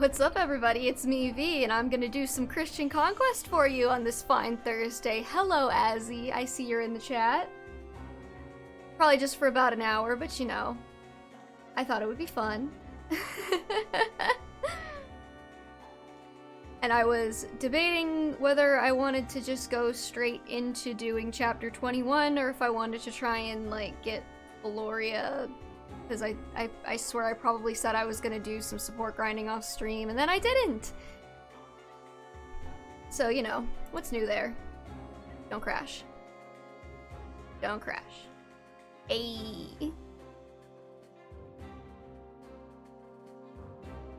What's up, everybody? It's me, V, and I'm gonna do some Christian Conquest for you on this fine Thursday. Hello, Azzy. I see you're in the chat. Probably just for about an hour, but you know, I thought it would be fun. And I was debating whether I wanted to just go straight into doing chapter 21 or if I wanted to try and, like, get Valoria, because I swear I probably said I was gonna do some support grinding off stream, and then I didn't! So, you know, what's new there? Don't crash. Don't crash. Ayy.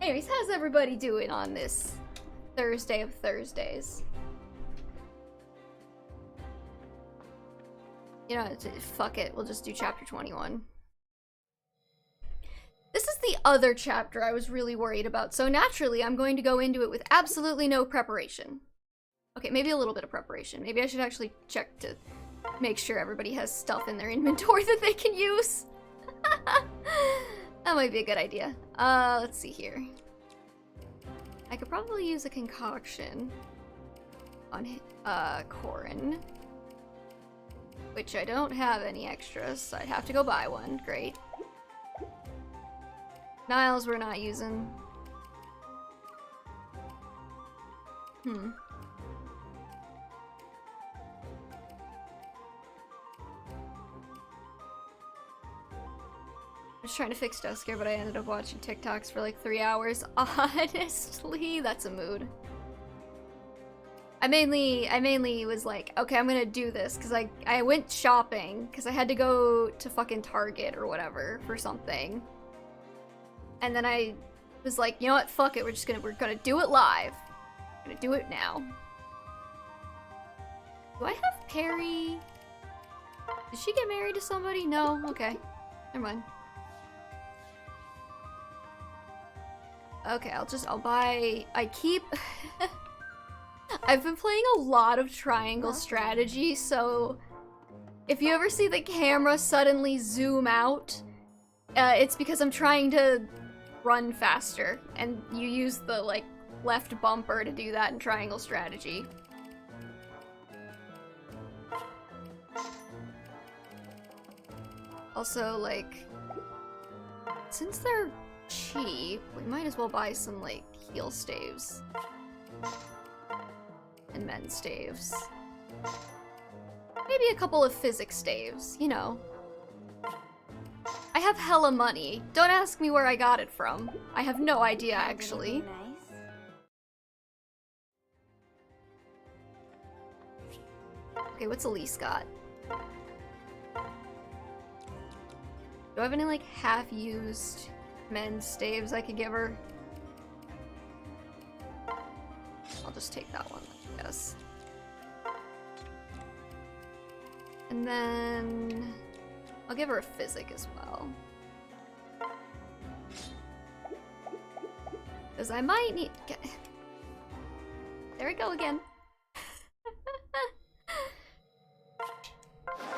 Anyways, how's everybody doing on this Thursday of Thursdays? You know, fuck it, we'll just do chapter 21. This is the other chapter I was really worried about, so naturally I'm going to go into it with absolutely no preparation. Okay, maybe a little bit of preparation. Maybe I should actually check to make sure everybody has stuff in their inventory that they can use. That might be a good idea. Let's see here. I could probably use a concoction on Corrin, which I don't have any extras, so I'd have to go buy one. Great. Niles we're not using. I'm just trying to fix Dusker, but I ended up watching TikToks for like 3 hours. Honestly, that's a mood. I mainly was like, okay, I'm gonna do this because I went shopping because I had to go to fucking Target or whatever for something. And then I was like, you know what, fuck it, we're gonna do it live. We're gonna do it now. Do I have Perry? Did she get married to somebody? No? Okay. Never mind. Okay, I'll buy... I've been playing a lot of triangle strategy, so if you ever see the camera suddenly zoom out, it's because I'm trying to run faster, and you use the, like, left bumper to do that in triangle strategy. Also, like, since they're cheap, we might as well buy some, like, heal staves. And mend staves. Maybe a couple of physics staves, you know. I have hella money. Don't ask me where I got it from. I have no idea, actually. Okay, what's Elise got? Do I have any, like, half-used mend staves I could give her? I'll just take that one, I guess. And then I'll give her a physic as well. Because I might need... There we go again.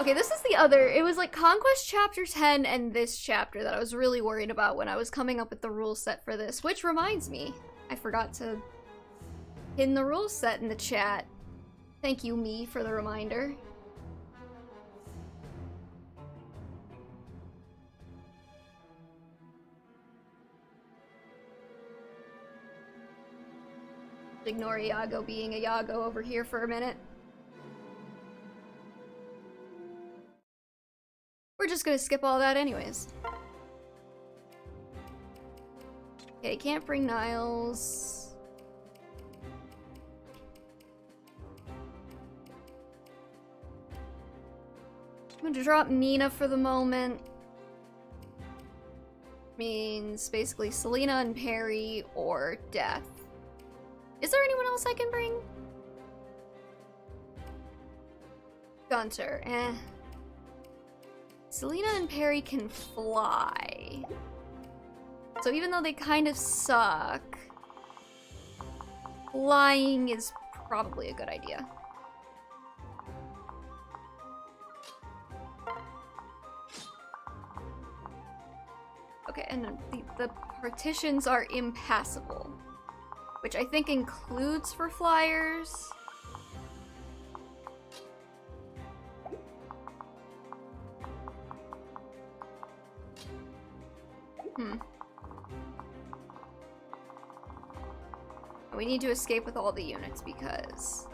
Okay, this is the other... It was like Conquest Chapter 10 and this chapter that I was really worried about when I was coming up with the rule set for this. Which reminds me, I forgot to pin the rule set in the chat. Thank you, me, for the reminder. Ignore Iago being a Iago over here for a minute. We're just gonna skip all that anyways. Okay, can't bring Niles. I'm gonna drop Nina for the moment. Means basically Selena and Perry or Death. Is there anyone else I can bring? Gunter, eh. Selena and Perry can fly. So even though they kind of suck, flying is probably a good idea. Okay, and the partitions are impassable. which I think includes for flyers. We need to escape with all the units because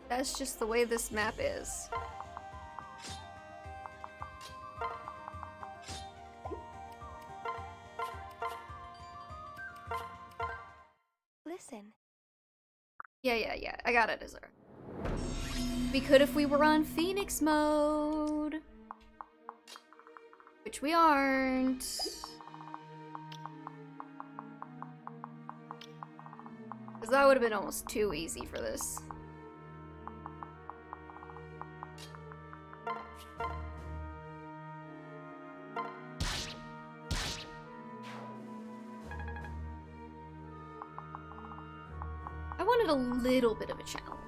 that's just the way this map is. Listen. Yeah. I got it, Azure. We could if we were on Phoenix mode. Which we aren't. Because that would have been almost too easy for this. I wanted a little bit of a challenge.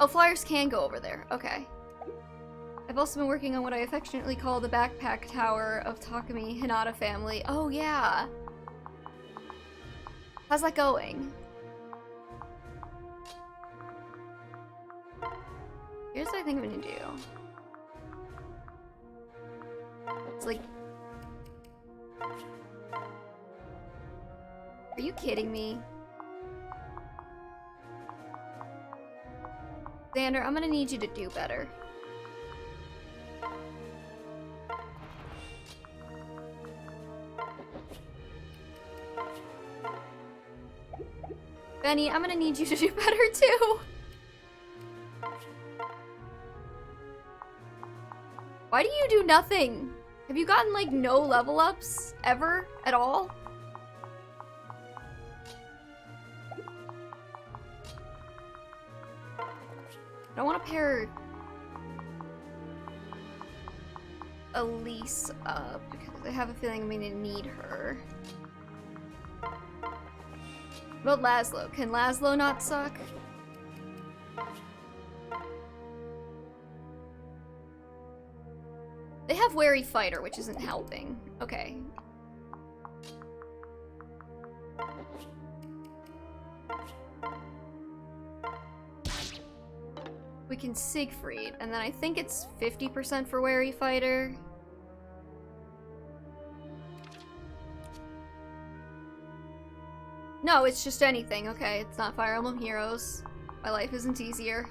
Oh, flyers can go over there. Okay. I've also been working on what I affectionately call the backpack tower of Takumi Hinata family. Oh, yeah. How's that going? Here's what I think I'm gonna do. It's like... Are you kidding me? Xander, I'm gonna need you to do better. Benny, I'm gonna need you to do better too. Why do you do nothing? Have you gotten like no level ups ever at all? I don't want to pair Elise up because I have a feeling I'm gonna need her. What about Laszlo? Can Laszlo not suck? They have Wary Fighter, which isn't helping. Okay. We can Siegfried, and then I think it's 50% for Wary Fighter. No, it's just anything. Okay, it's not Fire Emblem Heroes. My life isn't easier.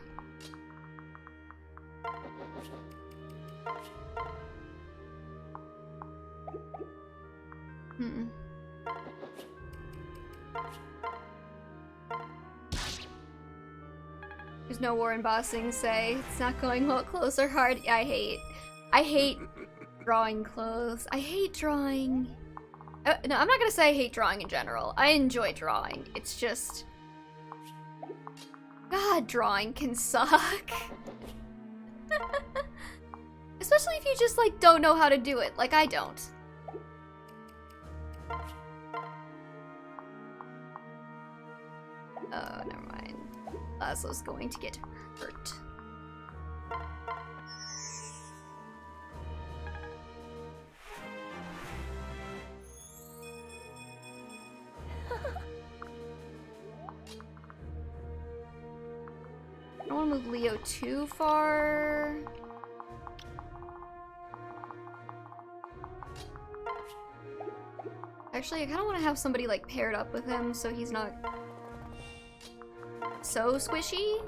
There's no war in bossing, say. It's not going well close or hard. I hate drawing clothes. I hate drawing. No, I'm not gonna say I hate drawing in general. I enjoy drawing. It's just... God, drawing can suck. Especially if you just, like, don't know how to do it, like I don't. Oh, never mind. Laszlo's going to get hurt. I don't want to move Leo too far. Actually, I kind of want to have somebody like paired up with him so he's not so squishy.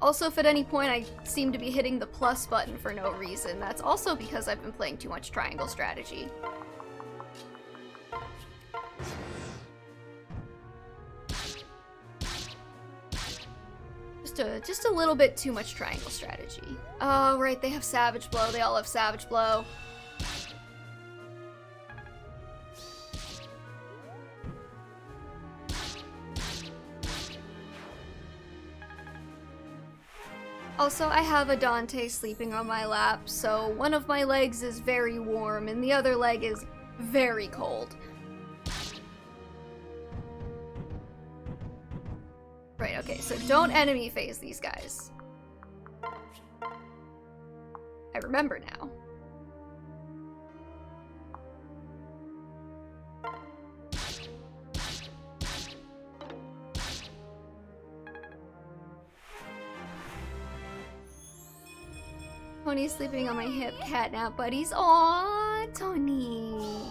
Also, if at any point I seem to be hitting the plus button for no reason, that's also because I've been playing too much triangle strategy. Just a little bit too much triangle strategy. Oh, right, they have Savage Blow. They all have Savage Blow. Also, I have a Dante sleeping on my lap, so one of my legs is very warm and the other leg is very cold. Right, okay, so don't enemy phase these guys. I remember now. Tony's sleeping on my hip, catnap buddies. Aww, Tony.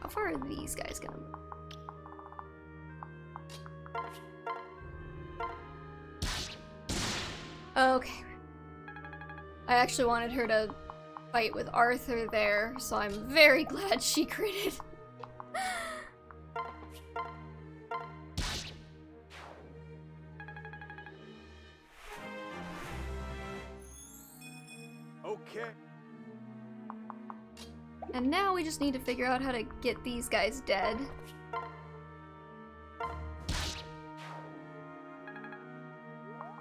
How far are these guys gonna move? Okay. I actually wanted her to fight with Arthur there, so I'm very glad she critted. Okay. And now we just need to figure out how to get these guys dead.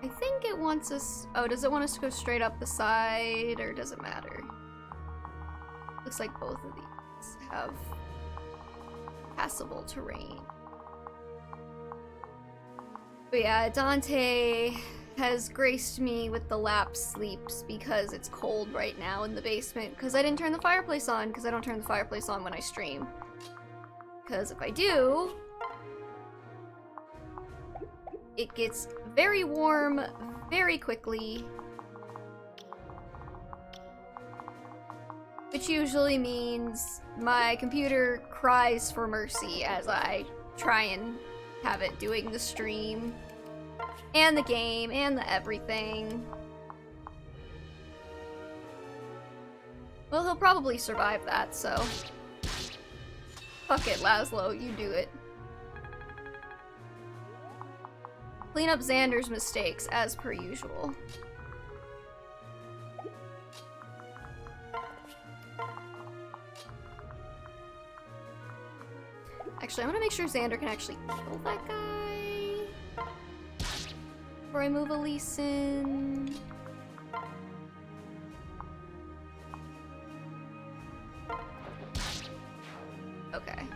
I think it wants us... Oh, does it want us to go straight up the side, or does it matter? Looks like both of these have passable terrain. But yeah, Dante has graced me with the lap sleeps because it's cold right now in the basement because I didn't turn the fireplace on because I don't turn the fireplace on when I stream. Because if I do, it gets very warm very quickly, which usually means my computer cries for mercy as I try and have it doing the stream and the game and the everything. Well, he'll probably survive that, so fuck it, Laszlo, you do it. Clean up Xander's mistakes, as per usual. Actually, I'm gonna make sure Xander can actually kill that guy before I move Elise in. Okay.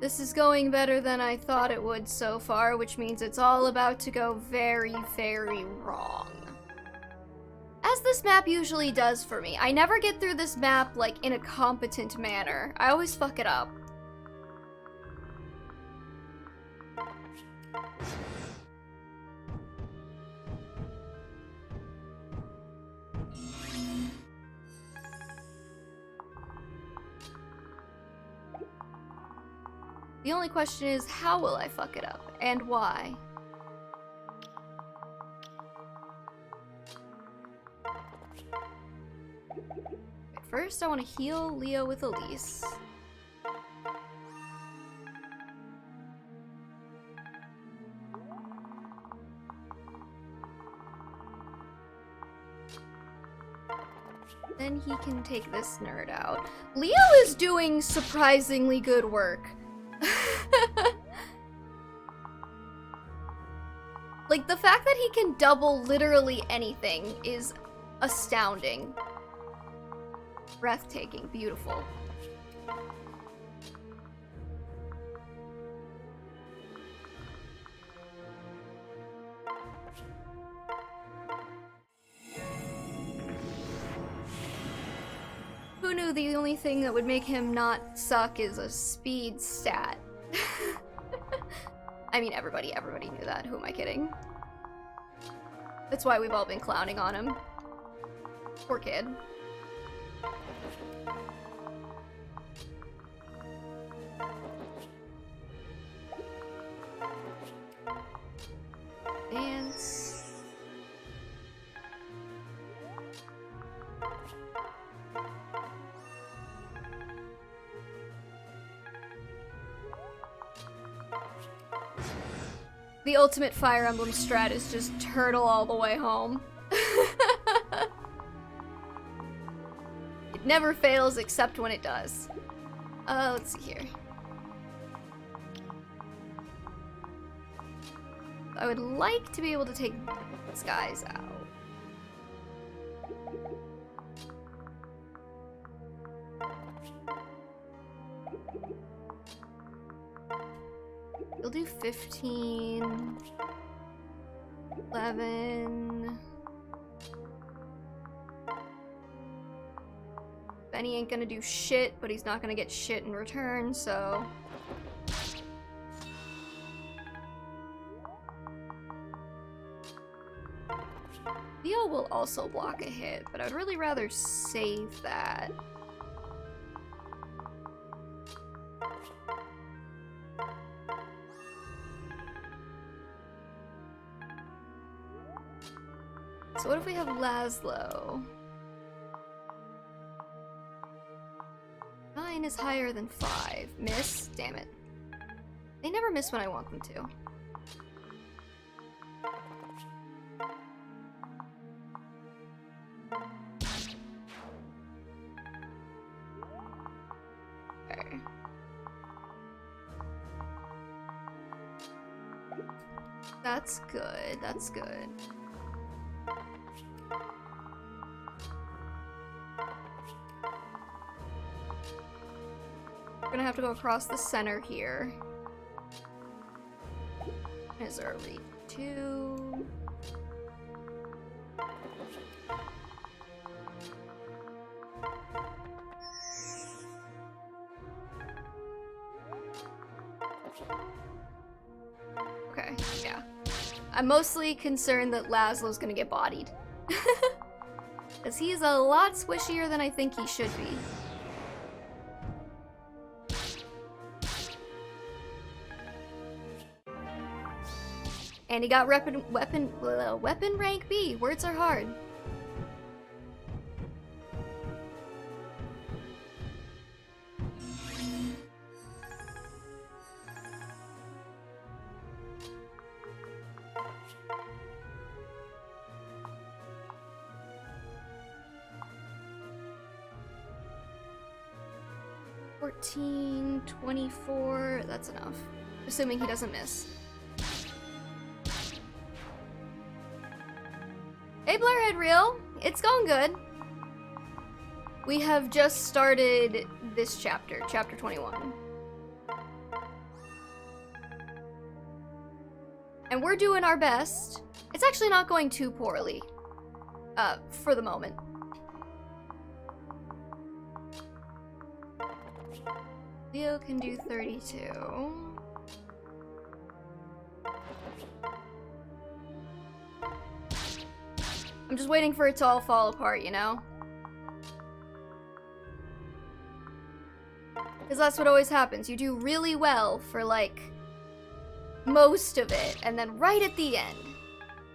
This is going better than I thought it would so far, which means it's all about to go very, very wrong. As this map usually does for me. I never get through this map, like, in a competent manner. I always fuck it up. The only question is, how will I fuck it up? And why? First, I want to heal Leo with Elise. Then he can take this nerd out. Leo is doing surprisingly good work. Like, the fact that he can double literally anything is astounding. Breathtaking, beautiful. Who knew the only thing that would make him not suck is a speed stat? I mean, everybody knew that. Who am I kidding? That's why we've all been clowning on him. Poor kid. Dance. The ultimate Fire Emblem strat is just turtle all the way home. It never fails except when it does. Let's see here. I would like to be able to take these guys out. We'll do 15, 11. Benny ain't gonna do shit, but he's not gonna get shit in return, so... Leo will also block a hit, but I'd really rather save that. So what if we have Laszlo? 9 is higher than 5. Miss? Damn it. They never miss when I want them to. Okay. That's good, that's good. We're gonna have to go across the center here. Is early 2. Okay, yeah. I'm mostly concerned that Laszlo's gonna get bodied. Because he's a lot squishier than I think he should be. And he got weapon rank B. Words are hard. $14, $24, that's enough. Assuming he doesn't miss. Hey Blurhead Reel, it's going good. We have just started this chapter, chapter 21. And we're doing our best. It's actually not going too poorly, for the moment. Leo can do 32. I'm just waiting for it to all fall apart, you know? Because that's what always happens. You do really well for, like, most of it, and then right at the end,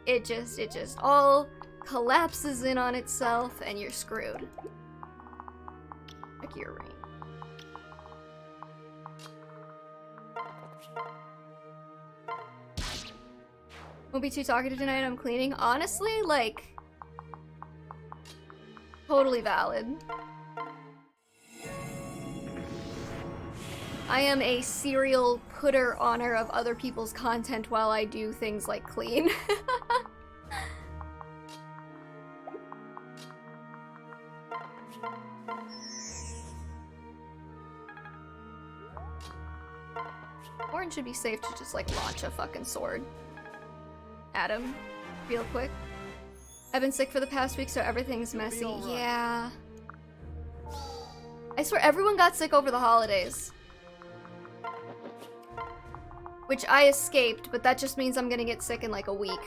it just all collapses in on itself, and you're screwed. Check your ring. Won't be too talkative tonight, I'm cleaning. Honestly, like... totally valid. I am a serial putter-honor of other people's content while I do things like clean. Corrin should be safe to just, like, launch a fucking sword at him real quick. I've been sick for the past week, so everything's messy. Right. Yeah. I swear everyone got sick over the holidays. Which I escaped, but that just means I'm gonna get sick in like a week.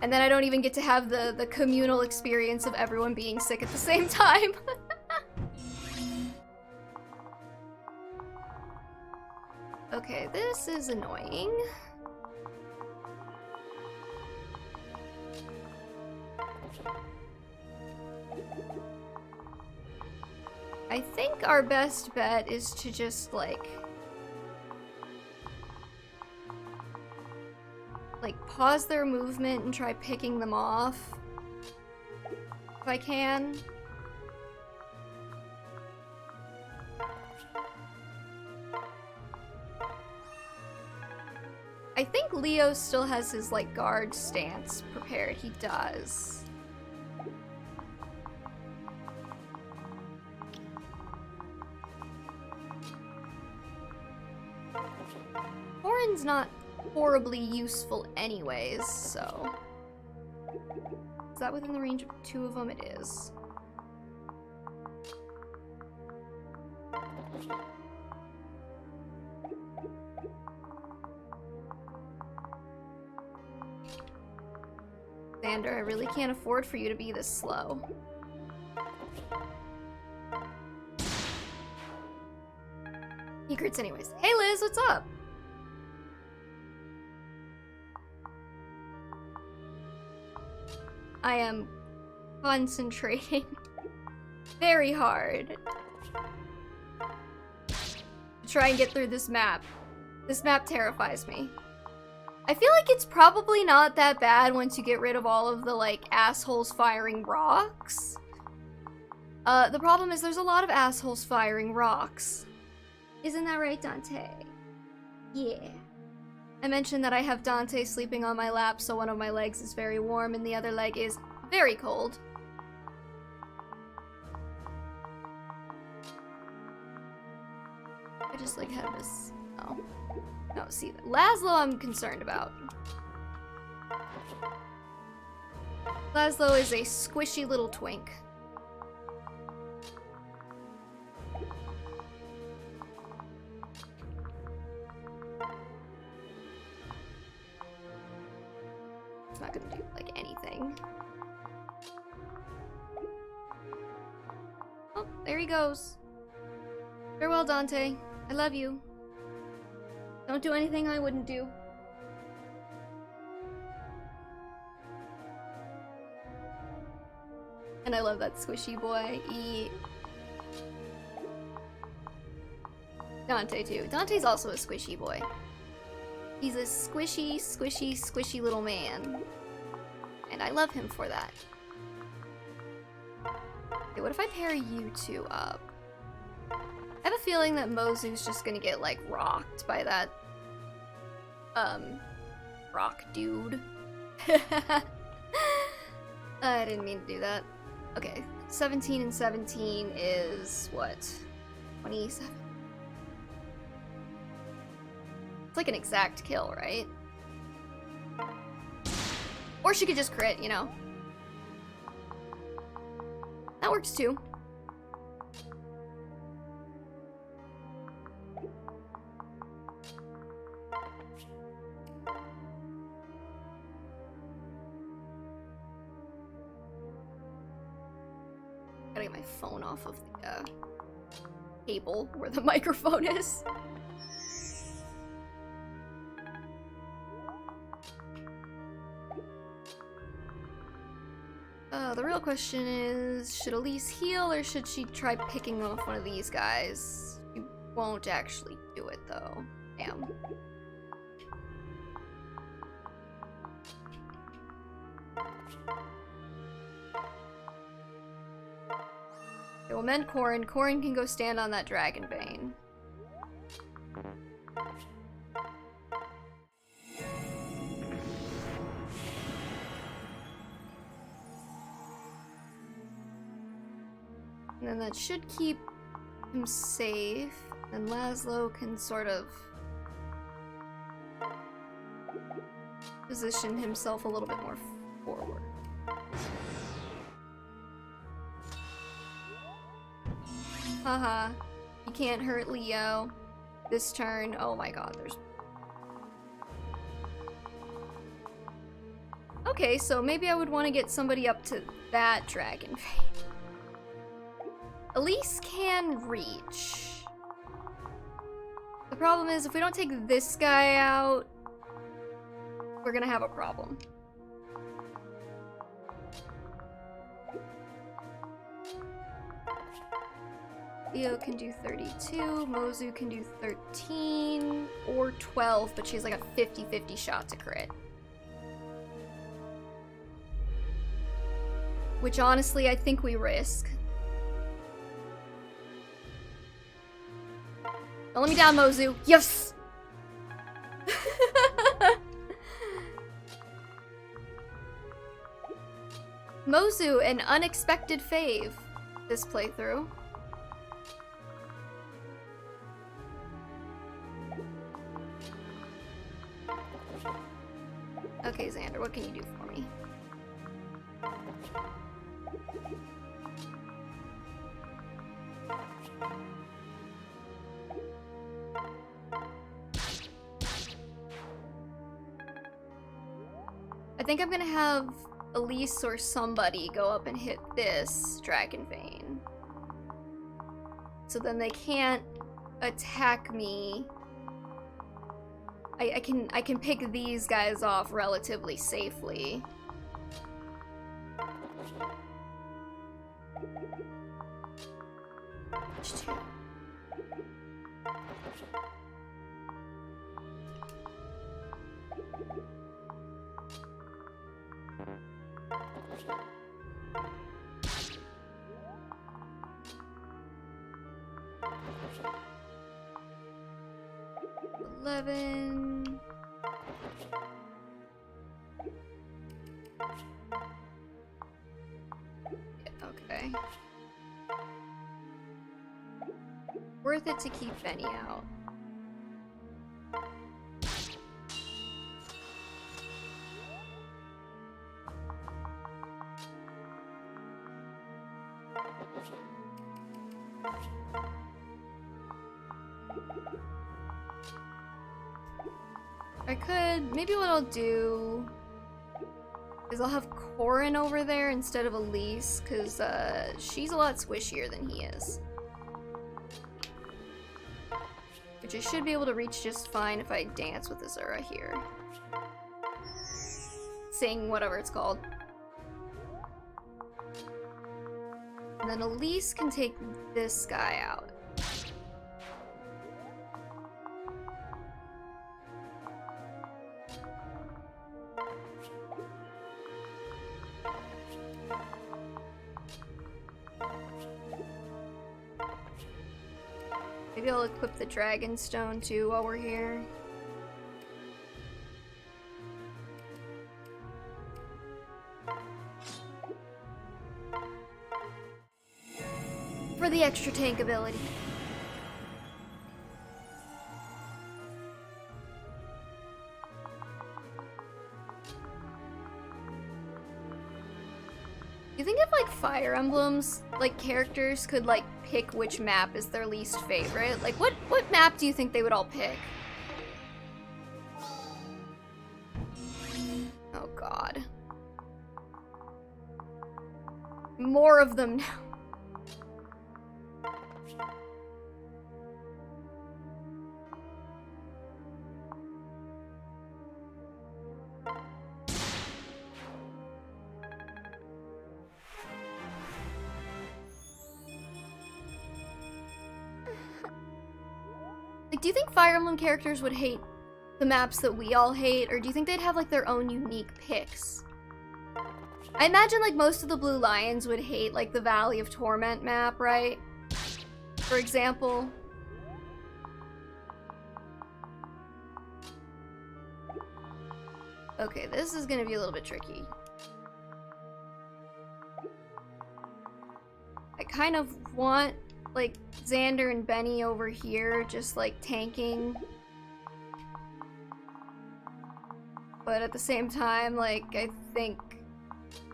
And then I don't even get to have the communal experience of everyone being sick at the same time. Okay, this is annoying. I think our best bet is to just, like, pause their movement and try picking them off. If I can. I think Leo still has his, like, guard stance prepared. He does. Corrin's not horribly useful anyways, so... Is that within the range of 2 of them? It is. Xander, I really can't afford for you to be this slow. He crits anyways. Hey Liz, what's up? I am concentrating very hard to try and get through this map. This map terrifies me. I feel like it's probably not that bad once you get rid of all of the, like, assholes firing rocks. The problem is there's a lot of assholes firing rocks. Isn't that right, Dante? Yeah. I mentioned that I have Dante sleeping on my lap, so one of my legs is very warm and the other leg is very cold. I just, like, had this... Oh. No, see, Laszlo I'm concerned about. Laszlo is a squishy little twink. It's not gonna do, like, anything. Oh, there he goes. Farewell, Dante. I love you. Don't do anything I wouldn't do. And I love that squishy boy. Dante too. Dante's also a squishy boy. He's a squishy, squishy, squishy little man. And I love him for that. Okay, what if I pair you two up? I have a feeling that Mozu's just gonna get, like, rocked by that, rock dude. I didn't mean to do that. Okay, 17 and 17 is, what, 27? It's like an exact kill, right? Or she could just crit, you know? That works too. Gotta get my phone off of the cable where the microphone is. The real question is, should Elise heal or should she try picking off one of these guys? She won't actually do it though. Damn. Okay, we'll mend Corrin. Corrin can go stand on that dragon vein. And then that should keep him safe. And Laszlo can sort of position himself a little bit more forward. Haha. You can't hurt Leo this turn. Oh my god, there's... Okay, so maybe I would want to get somebody up to that dragon vein. Elise can reach. The problem is, if we don't take this guy out, we're gonna have a problem. Leo can do 32, Mozu can do 13, or 12, but she's like a 50-50 shot to crit. Which honestly, I think we risk. Don't let me down, Mozu. Yes! Mozu, an unexpected fave this playthrough. Okay, Xander, what can you do for me? I think I'm gonna have Elise or somebody go up and hit this Dragon Vein. So then they can't attack me. I can pick these guys off relatively safely. Okay. Worth it to keep Benny out. I could, maybe what I'll do is I'll have Corrin over there instead of Elise, because she's a lot squishier than he is. Which I should be able to reach just fine if I dance with Azura here. Sing, whatever it's called. And then Elise can take this guy out. Maybe I'll equip the Dragon Stone too while we're here. For the extra tank ability. You think if like Fire Emblems, like characters could like pick which map is their least favorite? Like what map do you think they would all pick? Oh god. More of them now. Do you think Fire Emblem characters would hate the maps that we all hate, or do you think they'd have like their own unique picks? I imagine like most of the Blue Lions would hate like the Valley of Torment map, right? For example. Okay, this is gonna be a little bit tricky. I kind of want like Xander and Benny over here just like tanking, but at the same time like I think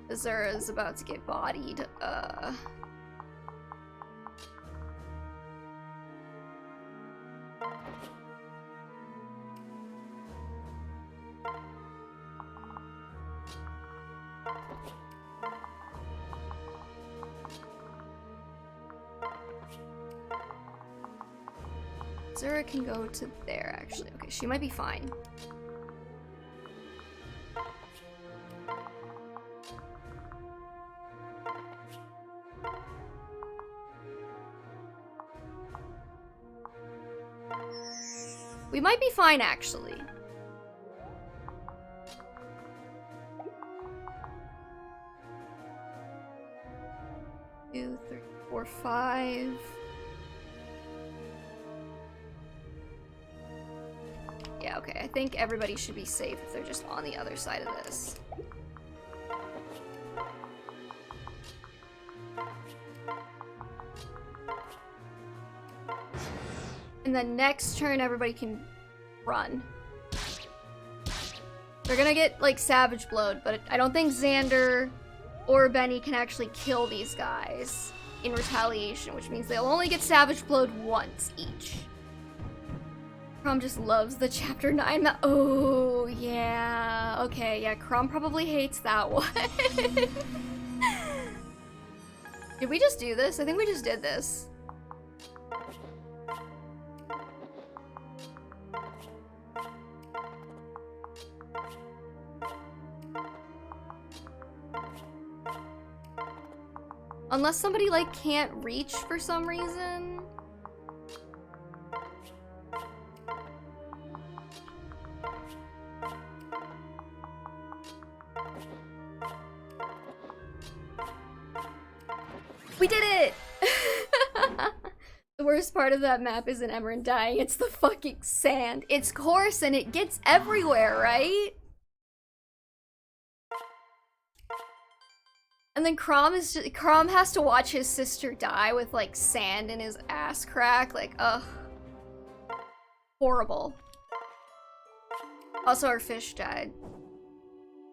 Azura is about to get bodied. Azura can go to there, actually. Okay, she might be fine. We might be fine, actually. Two, three, four, five. Yeah, okay, I think everybody should be safe if they're just on the other side of this. And then next turn, everybody can run. They're gonna get, like, Savage Blowed, but I don't think Xander or Benny can actually kill these guys in retaliation, which means they'll only get Savage Blowed once each. Crom just loves the Chapter 9 map. Oh, yeah. Okay, yeah, Crom probably hates that one. Did we just do this? I think we just did this. Unless somebody, like, can't reach for some reason. We did it! The worst part of that map isn't Emerald dying, it's the fucking sand. It's coarse and it gets everywhere, right? And then Crom has to watch his sister die with, like, sand in his ass crack. Like, ugh. Horrible. Also, our fish died.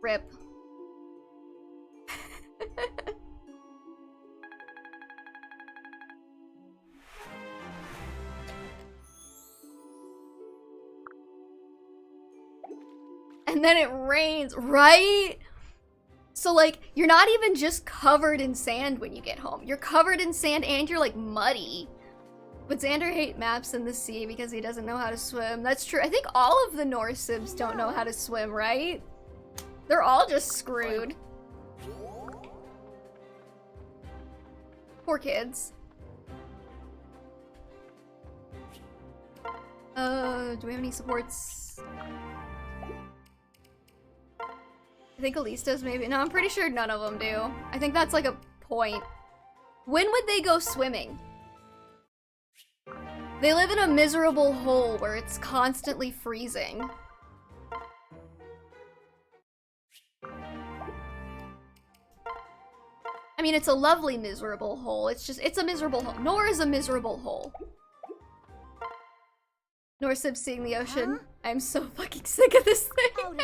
Rip. And then it rains, right? So, like, you're not even just covered in sand when you get home. You're covered in sand and you're, like, muddy. But Xander hates maps in the sea because he doesn't know how to swim. That's true. I think all of the Norse Sibs don't know how to swim, right? They're all just screwed. Poor kids. Do we have any supports? I think Elise does, maybe. No, I'm pretty sure none of them do. I think that's like a point. When would they go swimming? They live in a miserable hole where it's constantly freezing. I mean, it's a lovely miserable hole. It's a miserable hole. Nor is a miserable hole. Nor Sib seeing the ocean. Huh? I'm so fucking sick of this thing.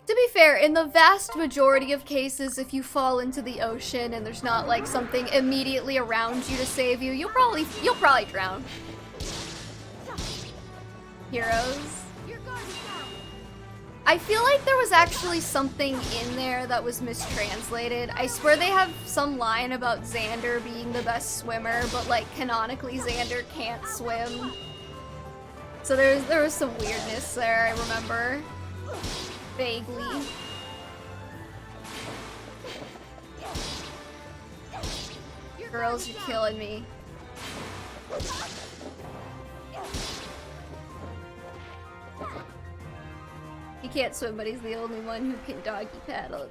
To be fair, in the vast majority of cases, if you fall into the ocean and there's not like something immediately around you to save you, you'll probably drown. Heroes. I feel like there was actually something in there that was mistranslated. I swear they have some line about Xander being the best swimmer, but like canonically Xander can't swim. So there was some weirdness there, I remember. Vaguely. Girls, you're killing me. He can't swim, but he's the only one who can doggy paddle.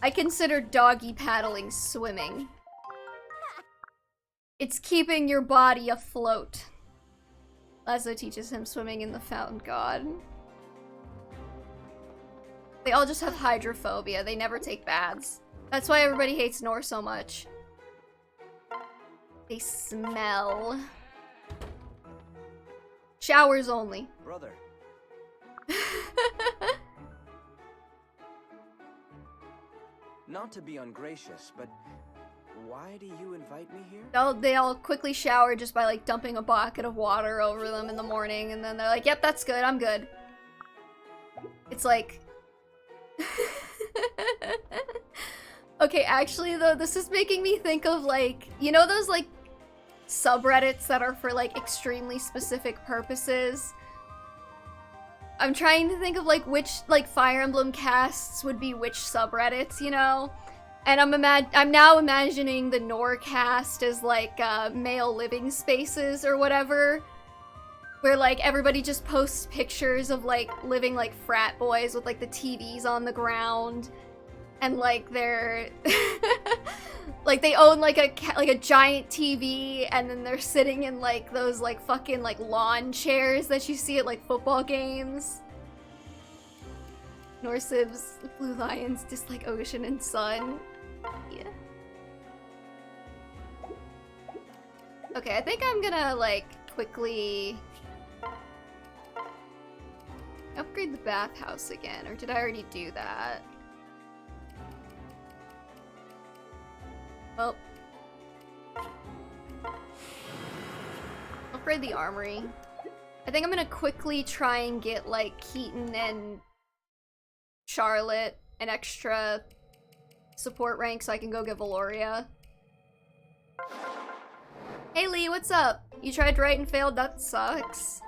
I consider doggy paddling swimming. It's keeping your body afloat. Lazo teaches him swimming in the fountain god. They all just have hydrophobia. They never take baths. That's why everybody hates Norse so much. They smell. Showers only. Brother. Not to be ungracious, but why do you invite me here? They all quickly shower just by like dumping a bucket of water over them in the morning, and then they're like, yep, that's good, I'm good. It's like... Okay, actually though, this is making me think of like, you know those like subreddits that are for like extremely specific purposes? I'm trying to think of like which like Fire Emblem casts would be which subreddits, you know? And I'm now imagining the Nor cast as like male living spaces or whatever, where like everybody just posts pictures of like living like frat boys with like the TVs on the ground, and like they're like they own like a giant TV, and then they're sitting in like those like fucking like lawn chairs that you see at like football games. Norsib's Blue Lions dislike ocean and sun. Yeah. Okay, I think I'm gonna, like, quickly upgrade the bathhouse again, or did I already do that? Oh. Upgrade the armory. I think I'm gonna quickly try and get, like, Keaton and Charlotte an extra support rank so I can go get Valoria. Hey Lee, what's up? You tried right and failed? That sucks.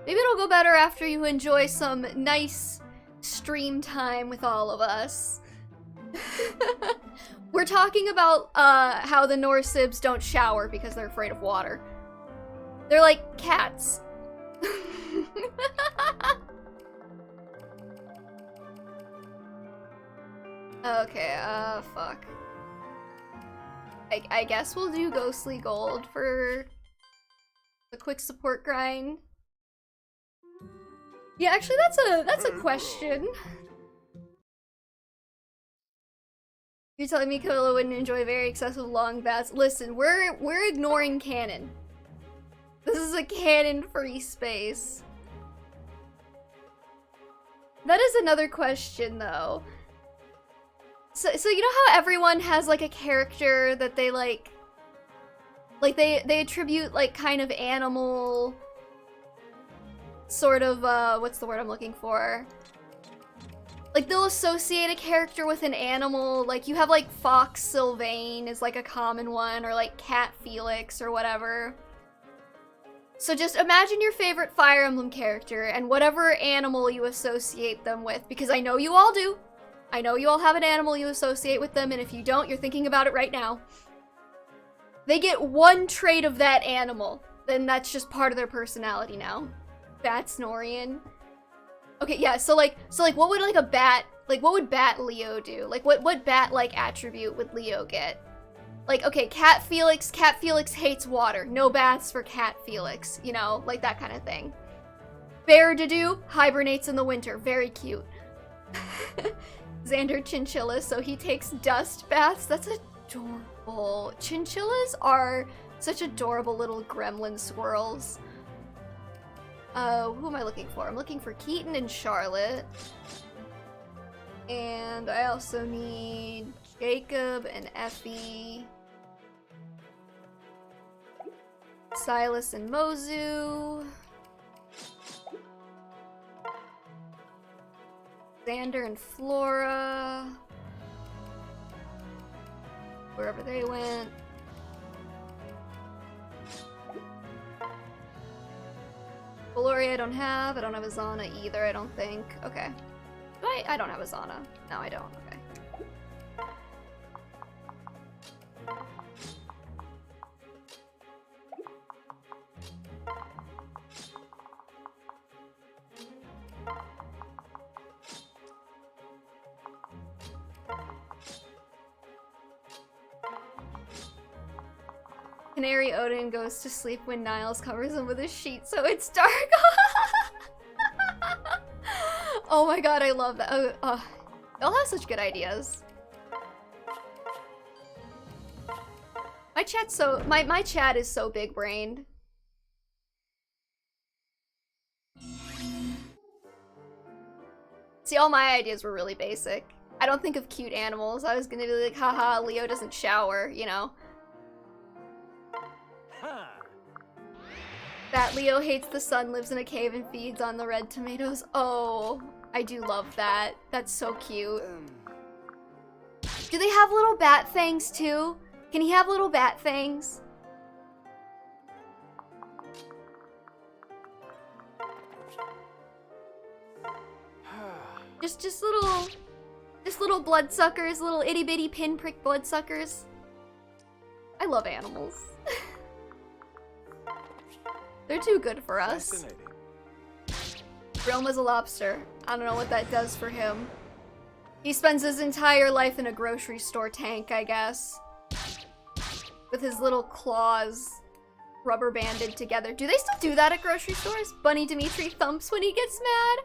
Maybe it'll go better after you enjoy some nice stream time with all of us. We're talking about how the Norsibs don't shower because they're afraid of water. They're like cats. Okay, fuck. I guess we'll do Ghostly Gold for the quick support grind. Yeah, actually that's a question. You're telling me Camilla wouldn't enjoy very excessive long baths? Listen, we're ignoring canon. This is a canon-free space. That is another question, though. So you know how everyone has, like, a character that they, like they attribute, like, kind of animal, sort of, what's the word I'm looking for? Like, they'll associate a character with an animal, like, you have, like, Fox Sylvain is, like, a common one, or, like, Cat Felix, or whatever. So just imagine your favorite Fire Emblem character, and whatever animal you associate them with, because I know you all do. I know you all have an animal you associate with them, and if you don't, you're thinking about it right now. They get one trait of that animal, then that's just part of their personality now. Bat Snorian. Okay, yeah, so like what would like a bat, like what would Bat Leo do? Like what bat-like attribute would Leo get? Like, okay, Cat Felix hates water. No baths for Cat Felix, you know, like that kind of thing. Bear Dedue hibernates in the winter, very cute. Xander Chinchilla, so he takes dust baths. That's adorable. Chinchillas are such adorable little gremlin squirrels. Who am I looking for? I'm looking for Keaton and Charlotte. And I also need Jacob and Effie. Silas and Mozu. Xander and Flora. Wherever they went. Valoria I don't have. I don't have Azana either, I don't think. Okay. I don't have Azana. No, I don't. Okay. Canary Odin goes to sleep when Niles covers him with a sheet so it's dark. Oh my god, I love that. Y'all have such good ideas. My chat's so my chat is so big brained. See, all my ideas were really basic. I don't think of cute animals. I was gonna be like, haha, Leo doesn't shower, you know? That Leo hates the sun, lives in a cave, and feeds on the red tomatoes. Oh, I do love that. That's so cute. Do they have little bat fangs too? Can he have little bat fangs? Just little bloodsuckers, little itty bitty pinprick bloodsuckers. I love animals. They're too good for us. Realm is a lobster. I don't know what that does for him. He spends his entire life in a grocery store tank, I guess. With his little claws rubber banded together. Do they still do that at grocery stores? Bunny Dimitri thumps when he gets mad.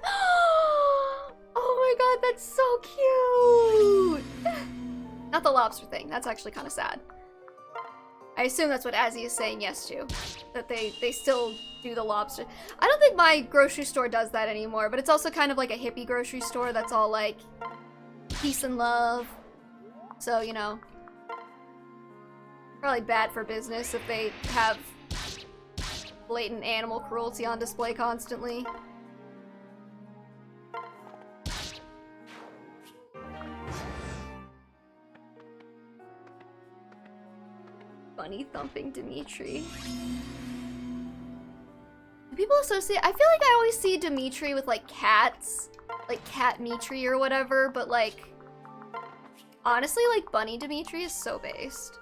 Oh my god, that's so cute! Not the lobster thing. That's actually kind of sad. I assume that's what Azzy is saying yes to. That they still do the lobster. I don't think my grocery store does that anymore, but it's also kind of like a hippie grocery store that's all like peace and love. So, you know, probably bad for business if they have blatant animal cruelty on display constantly. Bunny thumping Dimitri. Do people associate? I feel like I always see Dimitri with like cats, like Cat Mitri or whatever, but like honestly, like Bunny Dimitri is so based.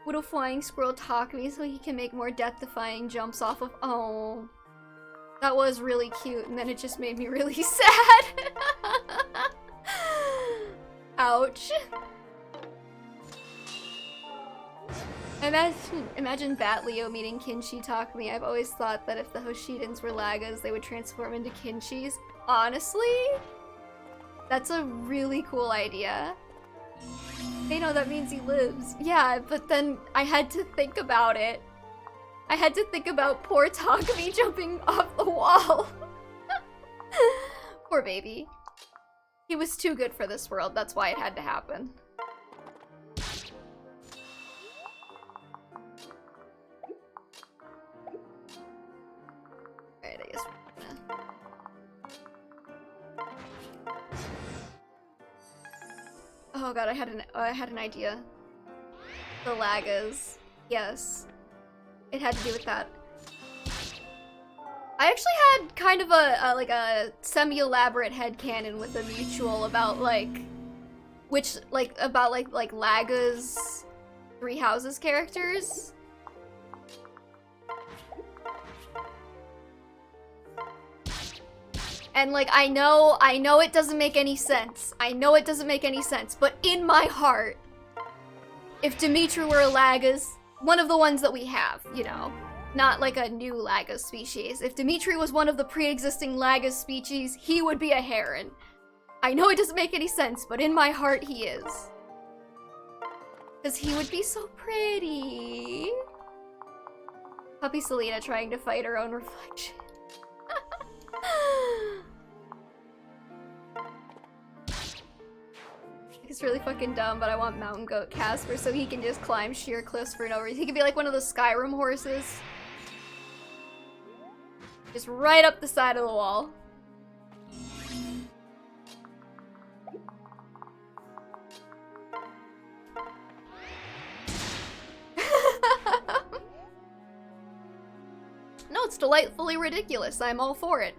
Would a flying squirrel talk me so he can make more death-defying jumps off of— oh. That was really cute, and then it just made me really sad. Ouch. Imagine Bat Leo meeting Kinshi talk me. I've always thought that if the Hoshidans were Lagas, they would transform into Kinshis. Honestly, that's a really cool idea. Hey, no, that means he lives. Yeah, but then I had to think about it. I had to think about poor Takumi jumping off the wall. Poor baby. He was too good for this world, that's why it had to happen. Alright, I guess we're gonna... Oh god, I had an idea. The Lagas. Yes. It had to do with that. I actually had kind of a semi-elaborate headcanon with a mutual about like Laga's Three Houses characters. And like I know it doesn't make any sense. I know it doesn't make any sense, but in my heart, if Dimitri were a Lagas, one of the ones that we have, you know, not like a new Lagas species. If Dimitri was one of the pre-existing Lagas species, he would be a heron. I know it doesn't make any sense, but in my heart he is. Because he would be so pretty. Puppy Selena trying to fight her own reflection. It's really fucking dumb, but I want Mountain Goat Casper so he can just climb sheer cliffs for no reason. He could be like one of those Skyrim horses. Just right up the side of the wall. No, it's delightfully ridiculous. I'm all for it.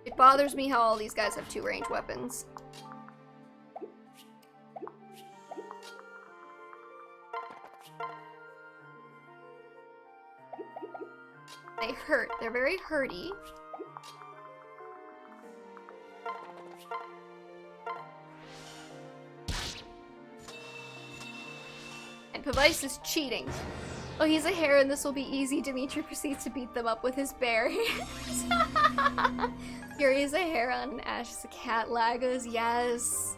It bothers me how all these guys have two range weapons. They hurt. They're very hurty. And Pavice is cheating. Oh, he's a hare and this will be easy. Dimitri proceeds to beat them up with his bare hands. Fury is a hare on Ash is a cat. Lagas, yes.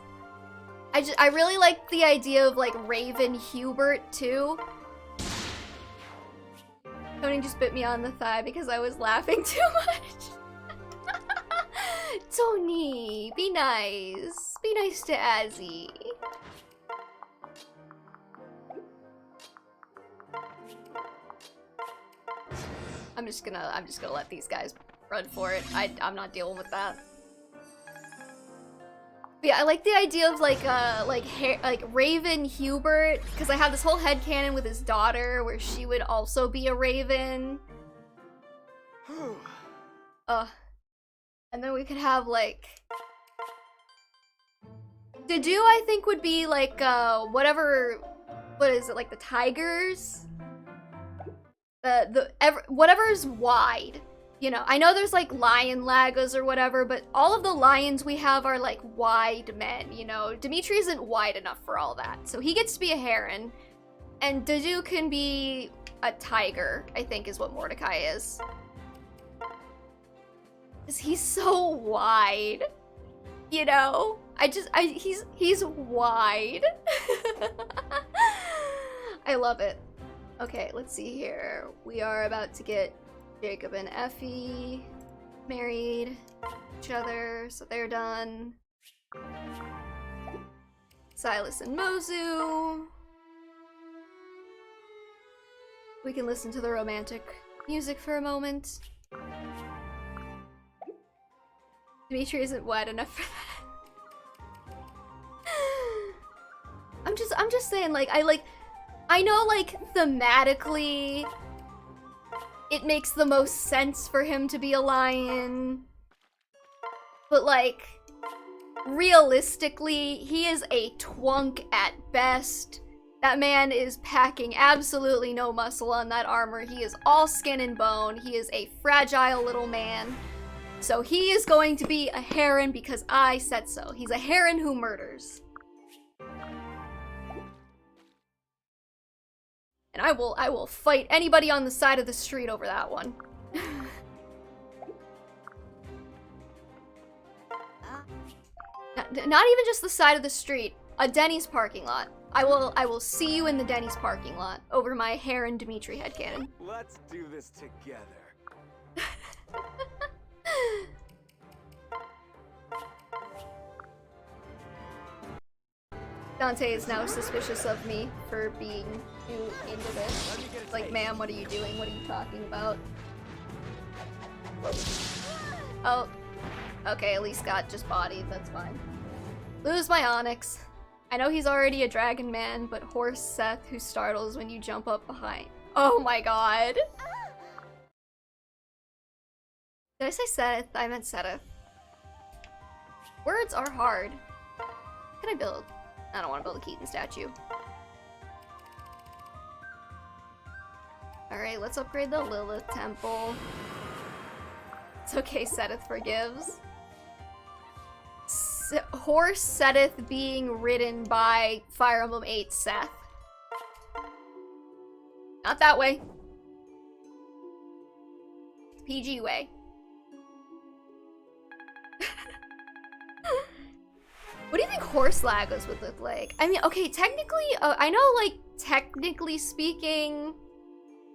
I really like the idea of like Raven Hubert too. Tony just bit me on the thigh because I was laughing too much. Tony, be nice. Be nice to Azzy. I'm just gonna let these guys run for it. I'm not dealing with that. But yeah, I like the idea of like Raven Hubert, because I have this whole headcanon with his daughter where she would also be a raven. And then we could have like Dedu, I think would be like what is it, like the tigers? Whatever's wide, you know. I know there's like lion Lagas or whatever, but all of the lions we have are like wide men, you know. Dimitri isn't wide enough for all that, so he gets to be a heron, and Dedu can be a tiger, I think is what Mordecai is. Because he's so wide. You know? He's wide. I love it. Okay, let's see here. We are about to get Jacob and Effie married each other, so they're done. Silas and Mozu. We can listen to the romantic music for a moment. Dimitri isn't wide enough for that. I'm just saying, like, I know, like, thematically it makes the most sense for him to be a lion, but, like, realistically, he is a twunk at best. That man is packing absolutely no muscle on that armor. He is all skin and bone. He is a fragile little man. So he is going to be a heron because I said so. He's a heron who murders. And I will fight anybody on the side of the street over that one. Not even just the side of the street, a Denny's parking lot. I will see you in the Denny's parking lot over my Heron Dimitri headcanon. Let's do this together. Dante is now suspicious of me for being too into this. Like, ma'am, what are you doing? What are you talking about? Oh. Okay, at least got just bodied, that's fine. Lose my Onyx. I know he's already a dragon man, but horse Seth who startles when you jump up behind. Oh my god. Did I say Seth? I meant Seth. Words are hard. What can I build? I don't want to build a Keaton statue. Alright, let's upgrade the Lilith Temple. It's okay, Seth forgives. Horse Seth being ridden by Fire Emblem 8 Seth. Not that way. PG way. What do you think horse lagos would look like? I mean, okay, technically, I know, like, technically speaking...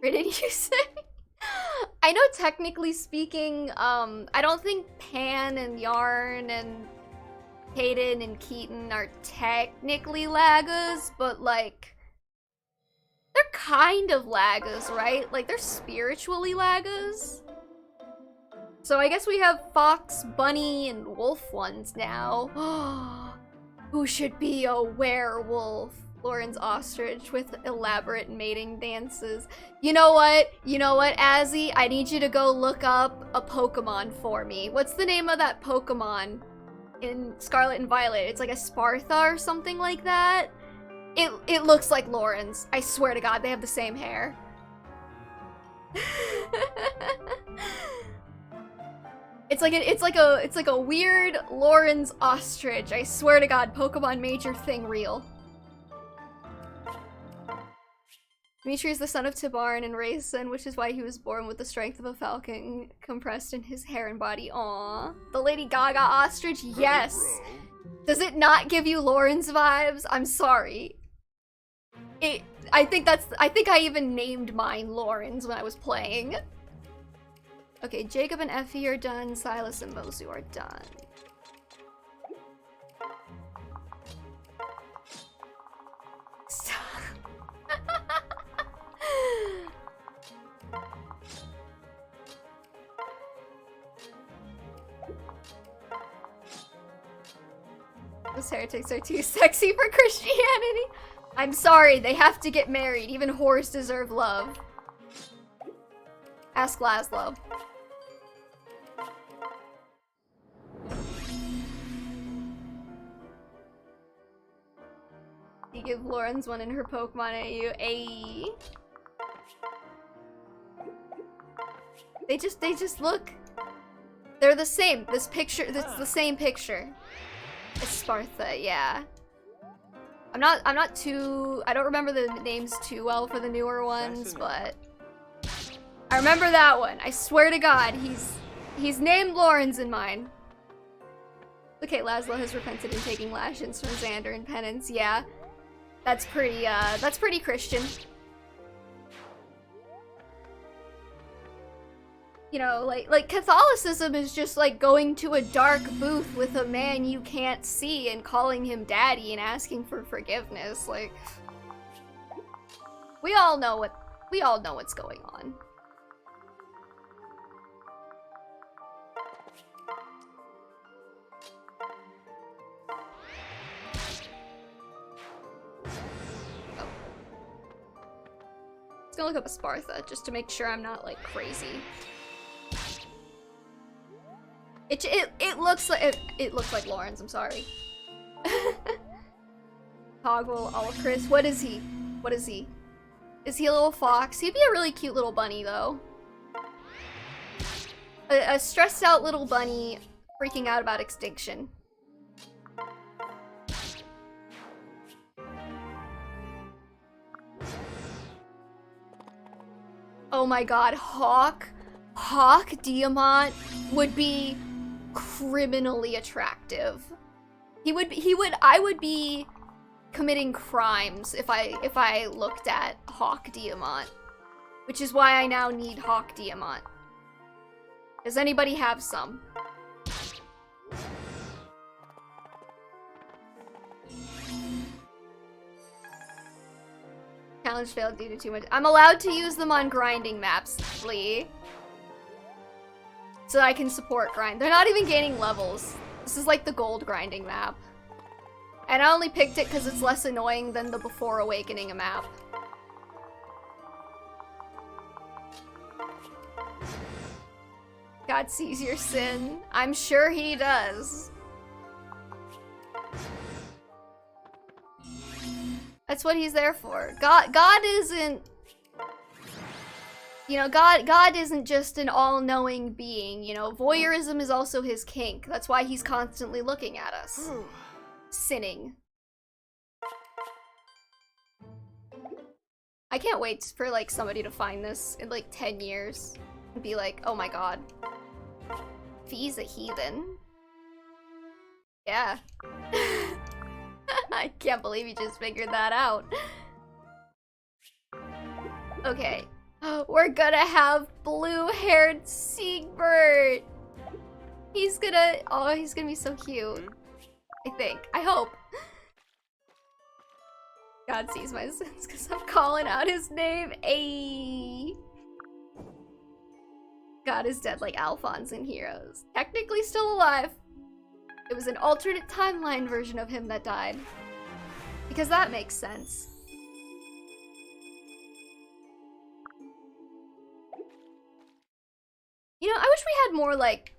What did you say? I know technically speaking, I don't think Pan and Yarn and Kaden and Keaton are technically lagos, but, like, they're kind of lagos, right? Like, they're spiritually lagos. So I guess we have Fox, Bunny, and Wolf ones now. Who should be a werewolf? Lauren's ostrich with elaborate mating dances. You know what? You know what, Azzy? I need you to go look up a Pokemon for me. What's the name of that Pokemon in Scarlet and Violet? It's like a Spartha or something like that. It looks like Lauren's. I swear to God, they have the same hair. It's like a weird Lauren's ostrich. I swear to God, Pokemon major thing real. Dimitri is the son of Tibarn and Raisin, which is why he was born with the strength of a falcon compressed in his hair and body. Aww. The Lady Gaga ostrich? Yes! Does it not give you Lauren's vibes? I'm sorry. I think I even named mine Lauren's when I was playing. Okay, Jacob and Effie are done. Silas and Mozu are done. Stop. Those heretics are too sexy for Christianity. I'm sorry, they have to get married. Even whores deserve love. Ask Laszlo. You give Lauren's one in her Pokemon at you. Ayy. They just look. They're the same. This picture, it's the same picture. It's Spartha, yeah. I don't remember the names too well for the newer ones, but I remember that one. I swear to God, he's named Lauren's in mine. Okay, Laszlo has repented in taking lashings from Xander in penance. Yeah, that's pretty Christian. You know, like Catholicism is just like going to a dark booth with a man you can't see and calling him daddy and asking for forgiveness. Like, we all know what's going on. Oh. Let's go look up Espartha just to make sure I'm not like crazy. It looks like Lawrence, I'm sorry. Toggle, Chris. What is he? What is he? Is he a little fox? He'd be a really cute little bunny though. A stressed out little bunny freaking out about extinction. Oh my god, Hawk Diamant would be criminally attractive. I would be committing crimes if I looked at Hawk Diamant. Which is why I now need Hawk Diamant. Does anybody have some? Challenge failed due to too much. I'm allowed to use them on grinding maps, Lee. So I can support grind. They're not even gaining levels. This is like the gold grinding map. And I only picked it because it's less annoying than the Before Awakening map. God sees your sin. I'm sure he does. That's what he's there for. God isn't... You know, God isn't just an all-knowing being, you know. Voyeurism is also his kink. That's why he's constantly looking at us. Sinning. I can't wait for, like, somebody to find this in, like, 10 years. And be like, oh my god. Fee's a heathen. Yeah. I can't believe you just figured that out. Okay. We're gonna have blue-haired Siegbert. He's gonna be so cute. I think. I hope. God sees my sins because I'm calling out his name. Ayy. God is dead like Alphonse in Heroes. Technically still alive. It was an alternate timeline version of him that died. Because that makes sense. You know, I wish we had more, like,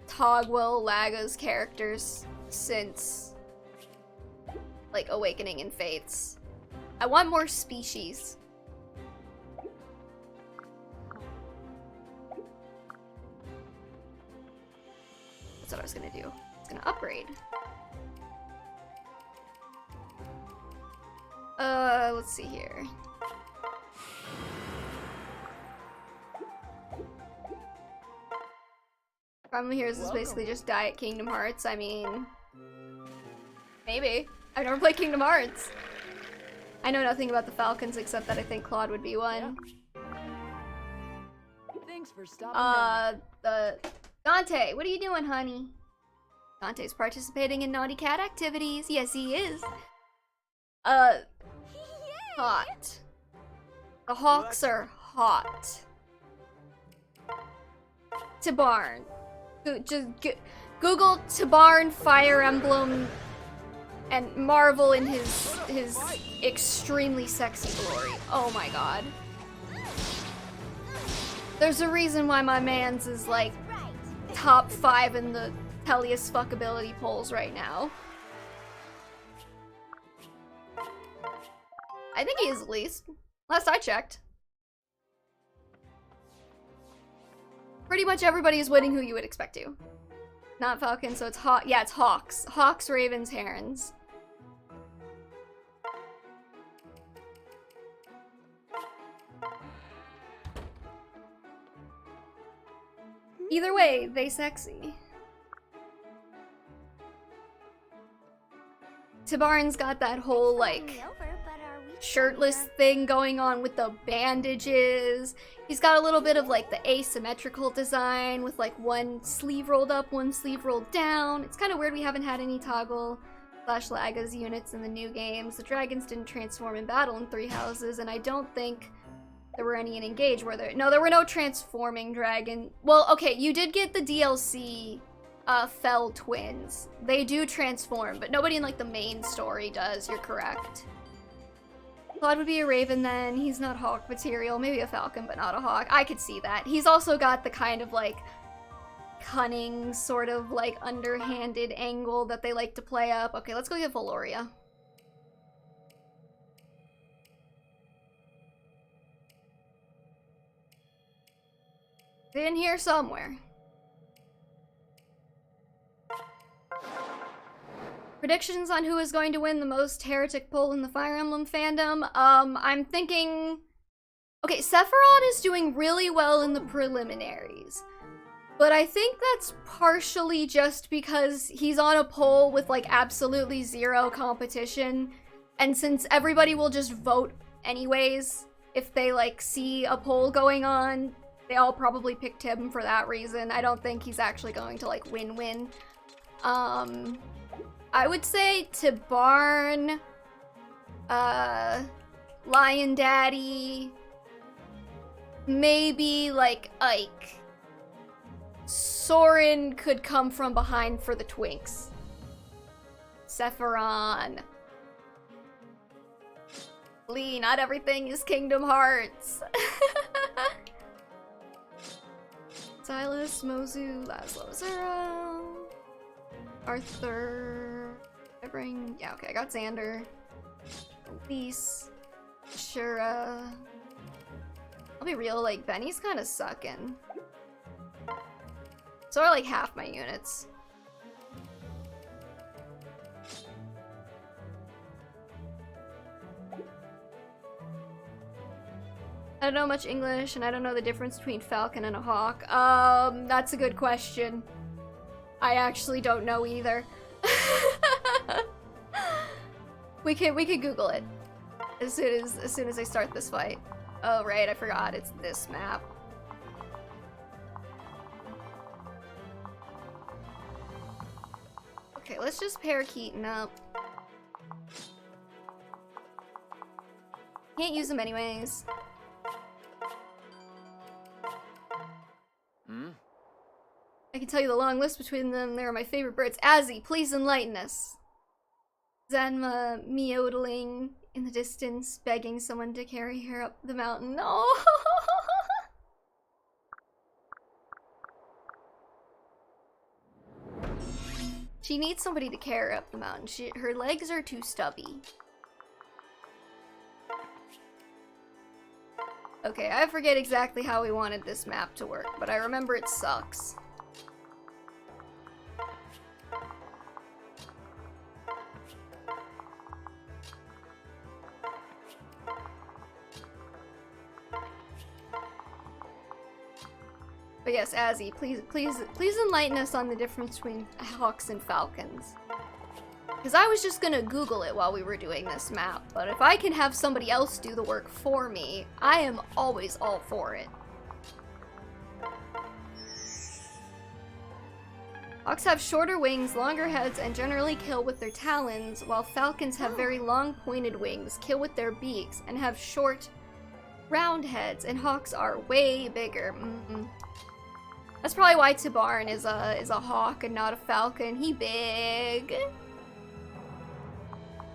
Togwell, Lagos characters since, like, Awakening and Fates. I want more species. That's what I was gonna do. I was gonna upgrade. Let's see here. Problem here is this basically just Diet Kingdom Hearts. I mean, maybe. I've never played Kingdom Hearts. I know nothing about the Falcons except that I think Claude would be one. Thanks for stopping by. Dante, what are you doing, honey? Dante's participating in naughty cat activities. Yes, he is. Hot. The Hawks are hot. Tabarn. Just Google Tabarn Fire Emblem and marvel in his extremely sexy glory. Oh my god. There's a reason why my man's is like top 5 in the Tellius fuckability polls right now. I think he is at least. Last I checked. Pretty much everybody is winning who you would expect to. Not Falcon, so it's Hawk. Yeah, it's Hawks. Hawks, Ravens, Herons. Either way, they sexy. Tibarn's got that whole, like, shirtless thing going on with the bandages. He's got a little bit of, like, the asymmetrical design with, like, one sleeve rolled up, one sleeve rolled down. It's kind of weird we haven't had any toggle / Laga's units in the new games. The dragons didn't transform in battle in Three Houses, and I don't think there were any in Engage, were there? No, there were no transforming dragon. Well, okay, you did get the DLC Fell Twins. They do transform, but nobody in, like, the main story does. You're correct. Claude would be a raven then. He's not hawk material. Maybe a falcon, but not a hawk. I could see that. He's also got the kind of, like, cunning, sort of, like, underhanded angle that they like to play up. Okay, let's go get Valoria. They're in here somewhere. Predictions on who is going to win the most heretic poll in the Fire Emblem fandom? I'm thinking... Okay, Sephiroth is doing really well in the preliminaries. But I think that's partially just because he's on a poll with, like, absolutely zero competition. And since everybody will just vote anyways, if they, like, see a poll going on, they all probably picked him for that reason. I don't think he's actually going to, like, win-win. I would say Tibarn, Lion Daddy, maybe, like, Ike. Soren could come from behind for the Twinks. Sephiron. Lee, not everything is Kingdom Hearts. Silas, Mozu, Laszlo, Zero, Arthur. Yeah, okay, I got Xander. Elise. Shura. I'll be real, like, Benny's kind of sucking. So are, like, half my units. I don't know much English, and I don't know the difference between falcon and a hawk. That's a good question. I actually don't know either. we could Google it as soon as I start this fight. Oh right, I forgot it's this map. Okay, let's just pair Keaton up. Can't use him anyways. I can tell you the long list between them. They are my favorite birds. Azzy, please enlighten us. Zanma meowdling in the distance, begging someone to carry her up the mountain. No! She needs somebody to carry her up the mountain. Her legs are too stubby. Okay, I forget exactly how we wanted this map to work, but I remember it sucks. But yes, Azzy, please enlighten us on the difference between hawks and falcons. Because I was just gonna Google it while we were doing this map, but if I can have somebody else do the work for me, I am always all for it. Hawks have shorter wings, longer heads, and generally kill with their talons, while falcons have very long pointed wings, kill with their beaks, and have short, round heads, and hawks are way bigger. That's probably why Tibarn is a hawk and not a falcon. He big.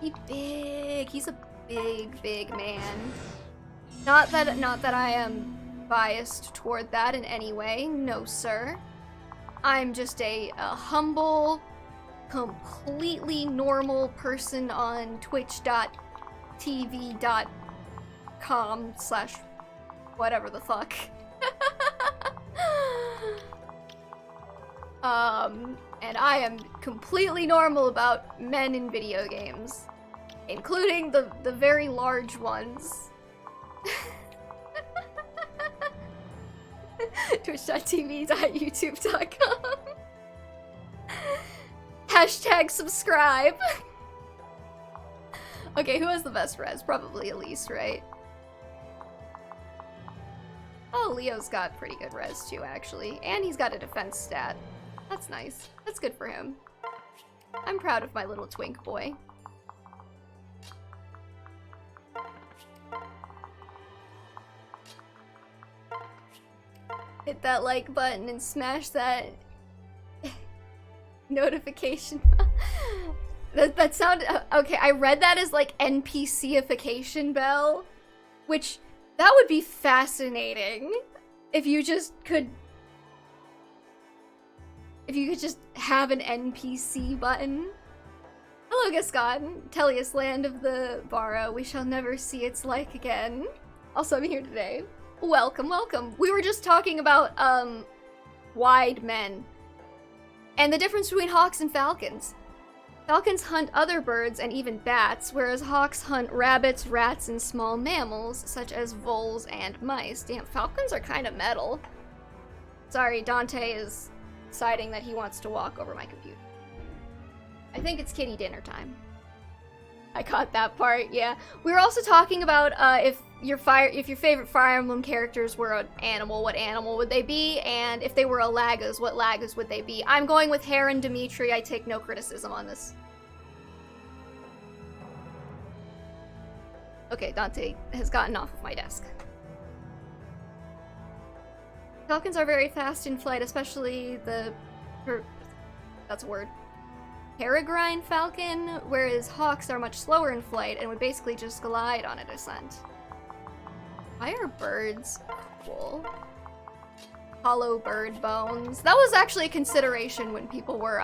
He big. He's a big man. Not that I am biased toward that in any way. No, sir. I'm just a humble, completely normal person on twitch.tv.com/whatever the fuck. And I am completely normal about men in video games, including the very large ones. Twitch.tv.youtube.com #subscribe. Okay, who has the best res? Probably Elise, right? Oh, Leo's got pretty good res too, actually. And he's got a defense stat. That's nice. That's good for him. I'm proud of my little twink boy. Hit that like button and smash that notification. that sounded okay. I read that as like NPC-ification bell, which that would be fascinating if you just could. If you could just have an NPC button. Hello, Gascon. Tellius, land of the Bara. We shall never see its like again. Also, I'm here today. Welcome, welcome. We were just talking about, wide men. And the difference between hawks and falcons. Falcons hunt other birds and even bats, whereas hawks hunt rabbits, rats, and small mammals, such as voles and mice. Damn, falcons are kind of metal. Sorry, Dante is deciding that he wants to walk over my computer. I think it's kitty dinner time. I caught that part, yeah. We were also talking about if your favorite Fire Emblem characters were an animal, what animal would they be? And if they were a Laguz, what Laguz would they be? I'm going with Heron Dimitri. I take no criticism on this. Okay, Dante has gotten off of my desk. Falcons are very fast in flight, especially the... that's a word. Peregrine falcon, whereas hawks are much slower in flight and would basically just glide on a descent. Why are birds cool? Hollow bird bones. That was actually a consideration when people were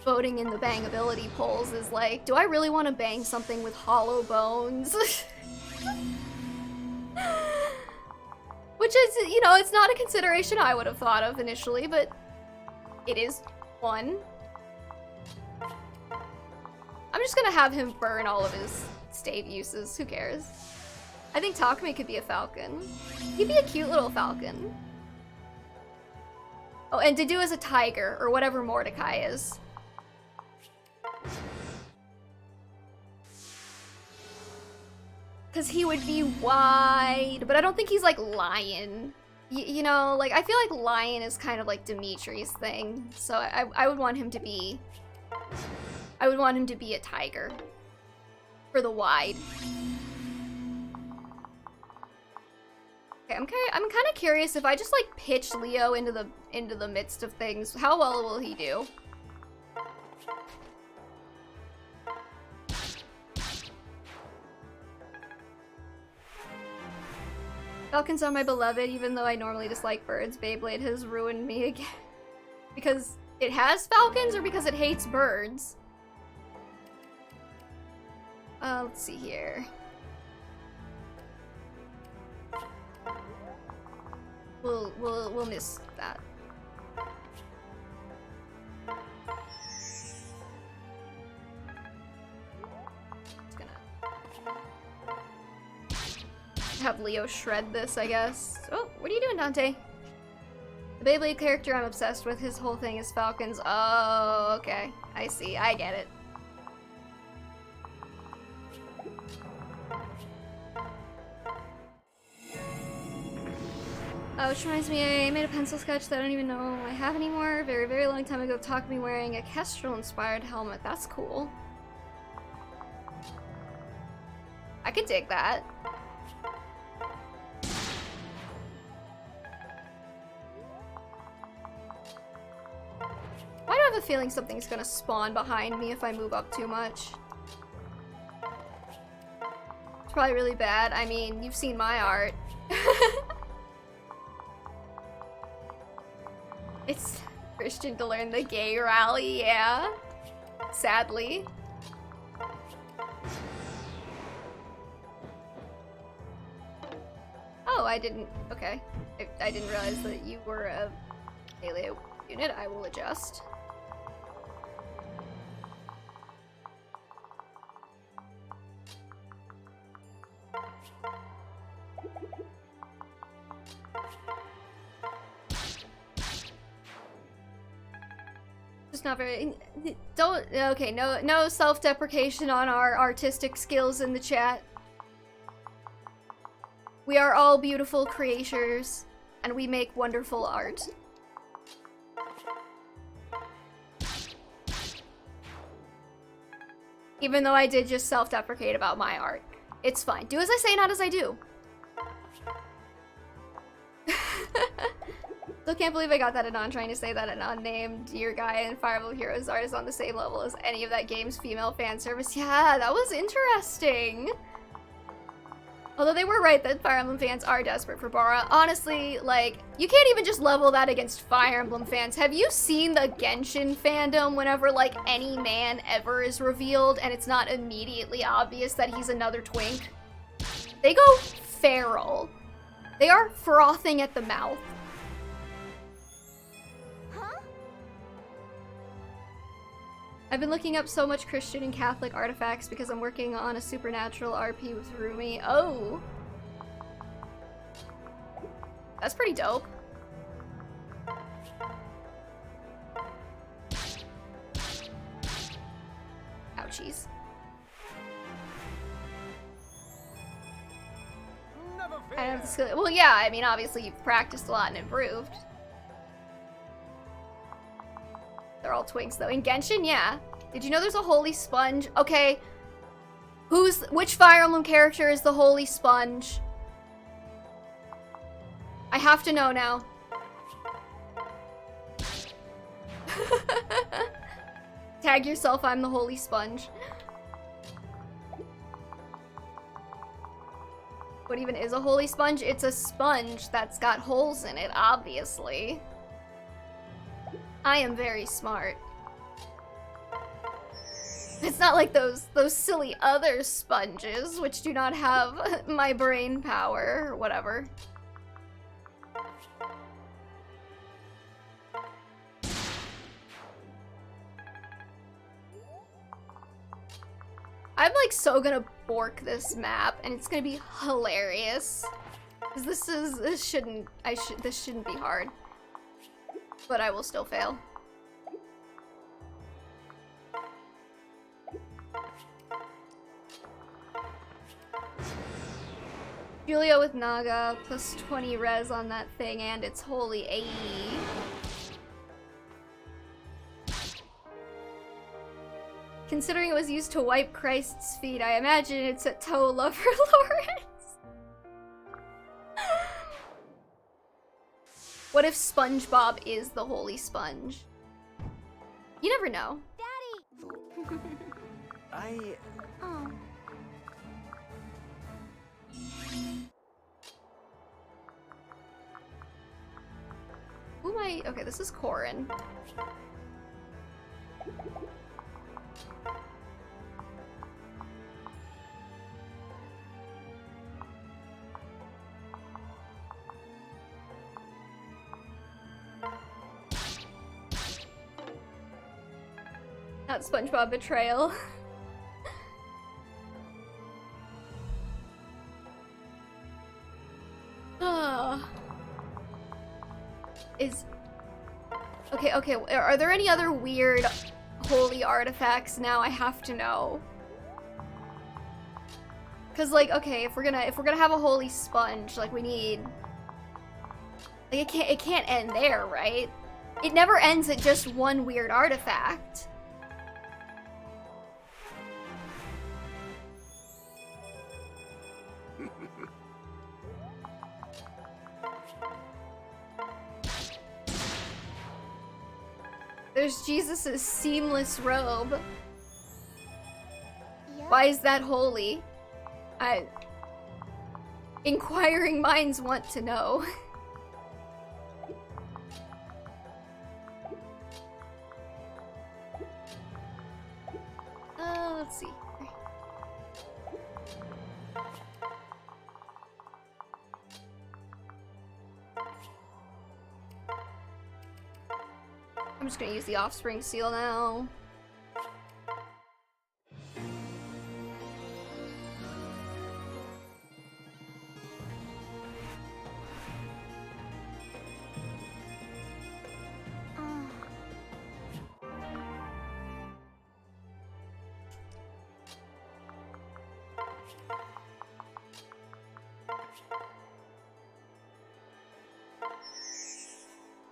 voting in the bangability polls, is like, do I really want to bang something with hollow bones? Which is, you know, it's not a consideration I would have thought of initially, but it is one. I'm just gonna have him burn all of his stave uses. Who cares? I think Takumi could be a falcon. He'd be a cute little falcon. Oh, and Dedu is a tiger, or whatever Mordecai is. Because he would be wide, but I don't think he's like lion. You know, like, I feel like lion is kind of like Dimitri's thing. So I would want him to be... I would want him to be a tiger. For the wide. Okay, I'm kind of curious if I just like pitch Leo into the midst of things, how well will he do? Falcons are my beloved, even though I normally dislike birds. Beyblade has ruined me again. Because it has falcons or because it hates birds? Let's see here. We'll miss that. Just gonna have Leo shred this, I guess. Oh, what are you doing, Dante? The Beyblade character I'm obsessed with, his whole thing is falcons. Oh, okay. I see. I get it. Which reminds me, I made a pencil sketch that I don't even know I have anymore. Very, very long time ago, Takumi wearing a Kestrel-inspired helmet. That's cool. I could dig that. Why do I have a feeling something's gonna spawn behind me if I move up too much? It's probably really bad. I mean, you've seen my art. It's Christian to learn the gay rally, yeah. Sadly. Oh, I didn't. Okay. I didn't realize that you were a melee unit. I will adjust. Just not very. Don't. Okay, no self-deprecation on our artistic skills in the chat. We are all beautiful creatures, and we make wonderful art. Even though I did just self-deprecate about my art. It's fine. Do as I say, not as I do. Still can't believe I got that Anon trying to say that an unnamed Dear Guy in Fire Emblem Heroes art is on the same level as any of that game's female fan service. Yeah, that was interesting. Although they were right that Fire Emblem fans are desperate for Bara. Honestly, like, you can't even just level that against Fire Emblem fans. Have you seen the Genshin fandom whenever, like, any man ever is revealed and it's not immediately obvious that he's another twink? They go feral. They are frothing at the mouth. I've been looking up so much Christian and Catholic artifacts because I'm working on a supernatural RP with Rumi. Oh! That's pretty dope. Ouchies. I don't have the skill. Well, yeah, I mean, obviously you've practiced a lot and improved. They're all twinks, though. In Genshin, yeah. Did you know there's a holy sponge? Okay. Which Fire Emblem character is the holy sponge? I have to know now. Tag yourself, I'm the holy sponge. What even is a holy sponge? It's a sponge that's got holes in it, obviously. I am very smart. It's not like those silly other sponges, which do not have my brain power, or whatever. I'm like so gonna bork this map, and it's gonna be hilarious. Cause this shouldn't be hard. But I will still fail. Julia with Naga, plus 20 res on that thing, and it's holy 80. Considering it was used to wipe Christ's feet, I imagine it's a toe lover Lawrence. What if SpongeBob is the holy sponge? You never know. Daddy! Oh. Who am I? Okay, this is Corrin. Not SpongeBob betrayal. Okay, are there any other weird holy artifacts now? I have to know. Cause like, okay, if we're gonna have a holy sponge, like we need, like it can't end there, right? It never ends at just one weird artifact. There's Jesus' seamless robe. Yep. Why is that holy? Inquiring minds want to know. Let's see. I'm just gonna use the offspring seal now.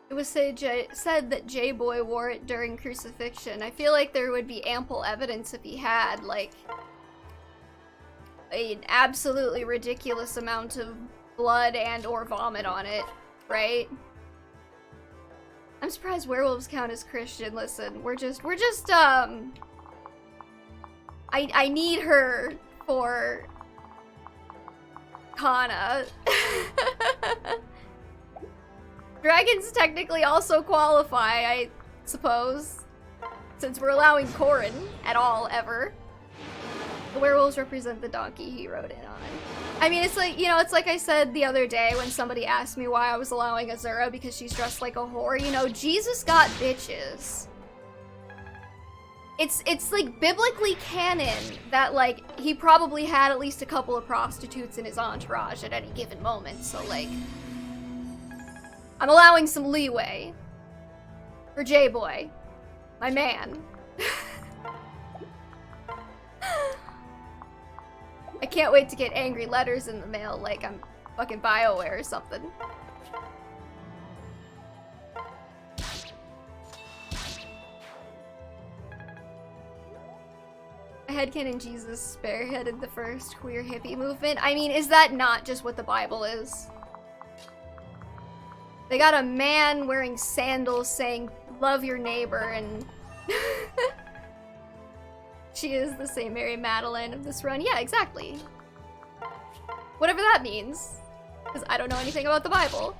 It was said that J-Boy wore it during crucifixion. I feel like there would be ample evidence if he had, like, an absolutely ridiculous amount of blood and or vomit on it, right? I'm surprised werewolves count as Christian. Listen, we're just, I need her for Kana. Dragons technically also qualify, I suppose, since we're allowing Corrin at all, ever. The werewolves represent the donkey he rode in on. I mean, it's like, you know, it's like I said the other day when somebody asked me why I was allowing Azura because she's dressed like a whore. You know, Jesus got bitches. It's like biblically canon that, like, he probably had at least a couple of prostitutes in his entourage at any given moment, so, like, I'm allowing some leeway for J-Boy, my man. I can't wait to get angry letters in the mail like I'm fucking BioWare or something. Headcanon Jesus spearheaded the first queer hippie movement. I mean, is that not just what the Bible is? They got a man wearing sandals saying, love your neighbor, and she is the St. Mary Magdalene of this run. Yeah, exactly. Whatever that means. Because I don't know anything about the Bible.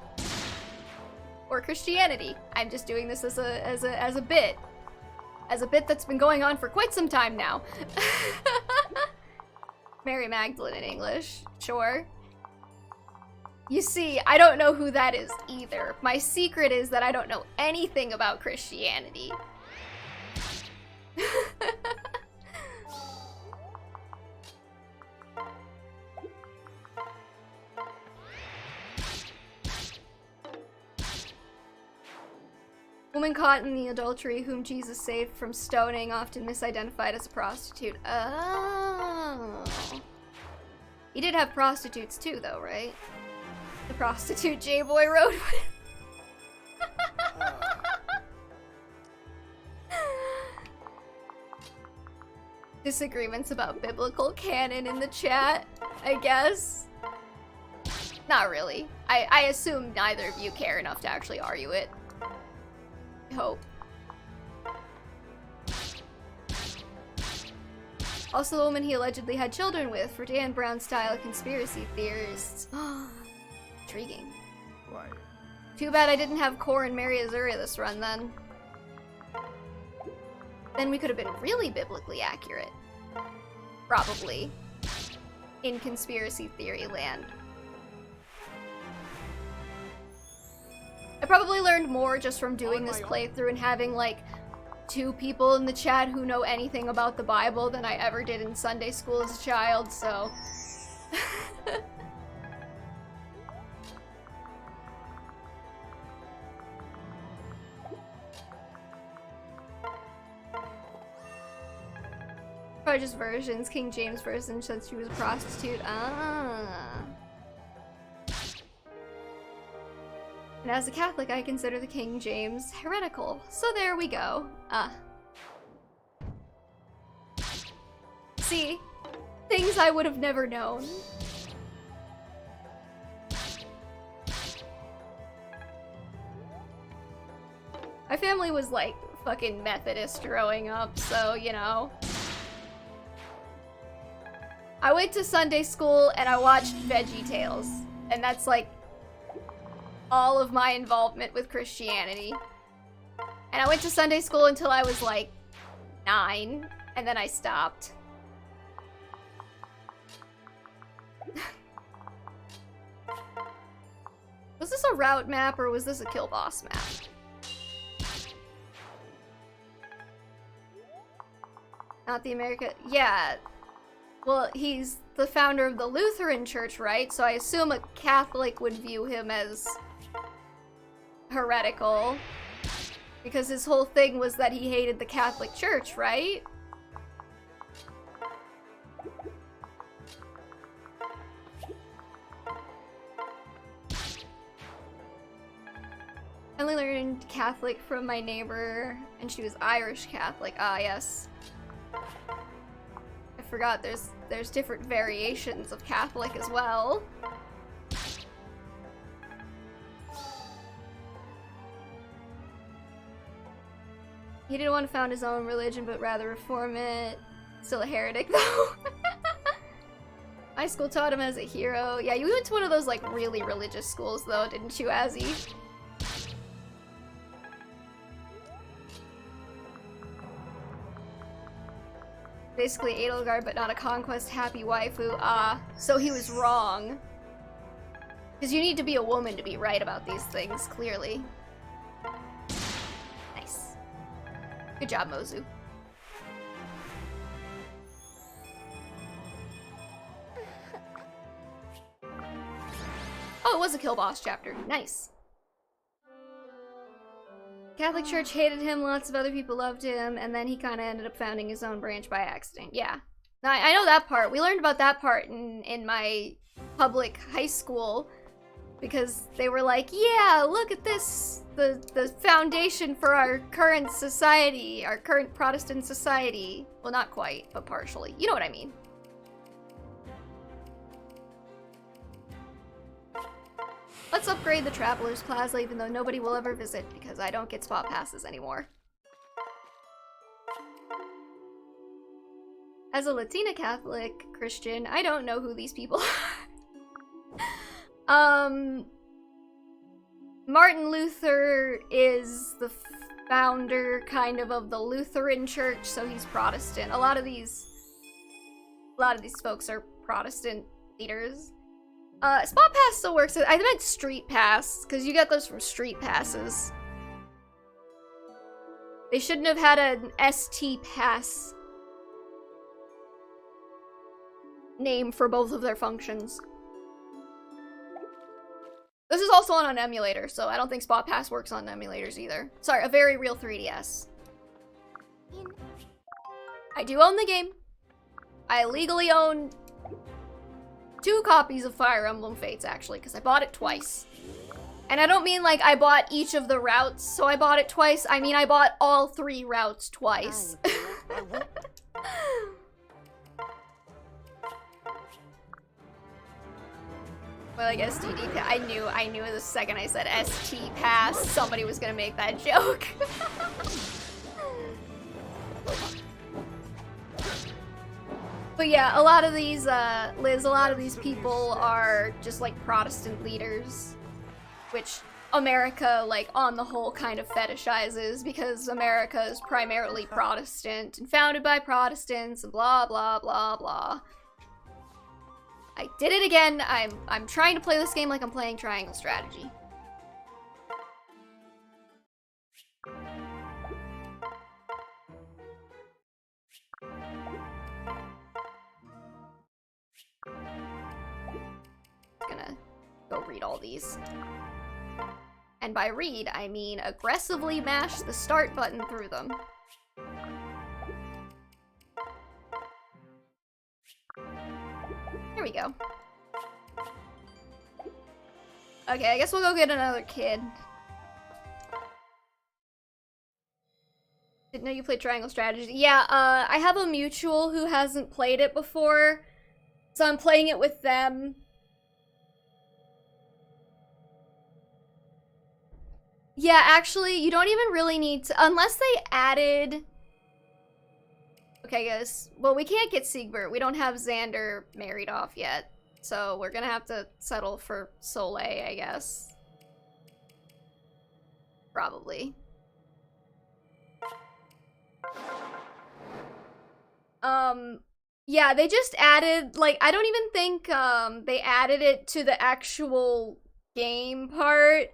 Or Christianity. I'm just doing this as a bit. As a bit that's been going on for quite some time now. Mary Magdalene in English. Sure. You see, I don't know who that is either. My secret is that I don't know anything about Christianity. Woman caught in the adultery whom Jesus saved from stoning, often misidentified as a prostitute. Oh. He did have prostitutes too, though, right? The prostitute J-Boy rode with. Disagreements about biblical canon in the chat, I guess. Not really. I assume neither of you care enough to actually argue it. I hope. Also, the woman he allegedly had children with, for Dan Brown-style conspiracy theorists. Intriguing. Why? Too bad I didn't have Corrin marry Azura this run, then. Then we could have been really biblically accurate. Probably. In conspiracy theory land. I probably learned more just from doing this playthrough and having, like, 2 people in the chat who know anything about the Bible than I ever did in Sunday school as a child, so... Probably just versions. King James version said she was a prostitute. Ah. And as a Catholic, I consider the King James heretical. So there we go. See? Things I would have never known. My family was like fucking Methodist growing up, so, you know. I went to Sunday school and I watched VeggieTales. And that's like all of my involvement with Christianity. And I went to Sunday school until I was like 9, and then I stopped. Was this a route map or was this a kill boss map? Not the America. Yeah. Well, he's the founder of the Lutheran Church, right? So I assume a Catholic would view him as heretical. Because his whole thing was that he hated the Catholic Church, right? only learned Catholic from my neighbor, and she was Irish Catholic. Ah, yes. I forgot there's different variations of Catholic as well. He didn't want to found his own religion, but rather reform it. Still a heretic, though. High school taught him as a hero. Yeah, you went to one of those, like, really religious schools, though, didn't you, Azzy? Basically Edelgard, but not a Conquest happy waifu. Ah, so he was wrong. Because you need to be a woman to be right about these things, clearly. Nice. Good job, Mozu. Oh, it was a kill boss chapter. Nice. Catholic Church hated him, lots of other people loved him, and then he kind of ended up founding his own branch by accident. Yeah. Now, I know that part. We learned about that part in my public high school, because they were like, yeah, look at this, the foundation for our current society, our current Protestant society. Well, not quite, but partially. You know what I mean. Let's upgrade the Traveler's Plaza, even though nobody will ever visit, because I don't get spot passes anymore. As a Latina Catholic Christian, I don't know who these people are. Martin Luther is the founder, kind of the Lutheran Church, so he's Protestant. A lot of these folks are Protestant leaders. Spot Pass still works. I meant Street Pass, because you get those from Street Passes. They shouldn't have had an ST Pass name for both of their functions. This is also on an emulator, so I don't think Spot Pass works on emulators either. Sorry, a very real 3DS. I do own the game. I legally own 2 copies of Fire Emblem Fates, actually, because I bought it twice. And I don't mean like I bought each of the routes, so I bought it twice. I mean I bought all 3 routes twice. Well, like STD Pass. I knew the second I said ST Pass, somebody was gonna make that joke. But yeah, a lot of these, Liz, a lot of these people are just like Protestant leaders, which America, like, on the whole kind of fetishizes because America is primarily Protestant and founded by Protestants and blah, blah, blah, blah. I did it again. I'm trying to play this game like I'm playing Triangle Strategy. Gonna go read all these. And by read, I mean aggressively mash the start button through them. Here we go. Okay, I guess we'll go get another kid. Didn't know you played Triangle Strategy. Yeah, I have a mutual who hasn't played it before, so I'm playing it with them. Yeah, actually, you don't even really need to, unless they added... Okay, guys. Well, we can't get Siegbert. We don't have Xander married off yet. So we're gonna have to settle for Soleil, I guess. Probably. Yeah, they just added, like, I don't even think, they added it to the actual game part.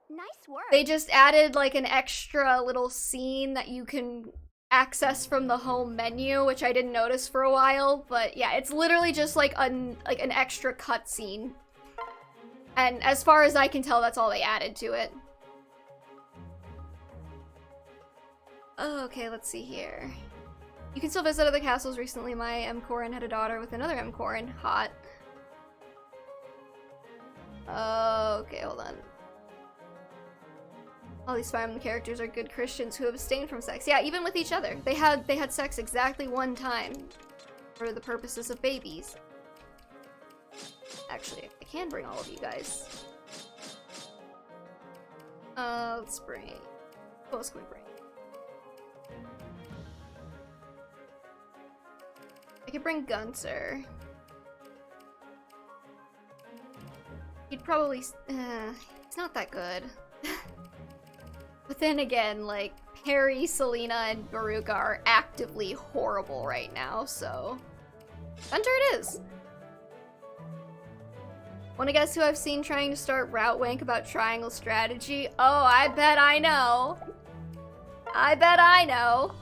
Nice work. They just added, like, an extra little scene that you can access from the home menu, which I didn't notice for a while, but yeah, it's literally just like an extra cutscene. And as far as I can tell, that's all they added to it. Okay, let's see here. You can still visit other castles. Recently, my M. Corrin had a daughter with another M. Corrin. Hot. Okay, hold on. All these Fire Emblem characters are good Christians who abstain from sex. Yeah, even with each other. They had sex exactly one time for the purposes of babies. Actually, I can bring all of you guys. Let's bring... Who else can we bring? I could bring Gunther. He'd probably... he's not that good. But then again, like, Perry, Selena, and Baruka are actively horrible right now, so... Gunther it is! Wanna guess who I've seen trying to start route wank about triangle strategy? Oh, I bet I know! I bet I know!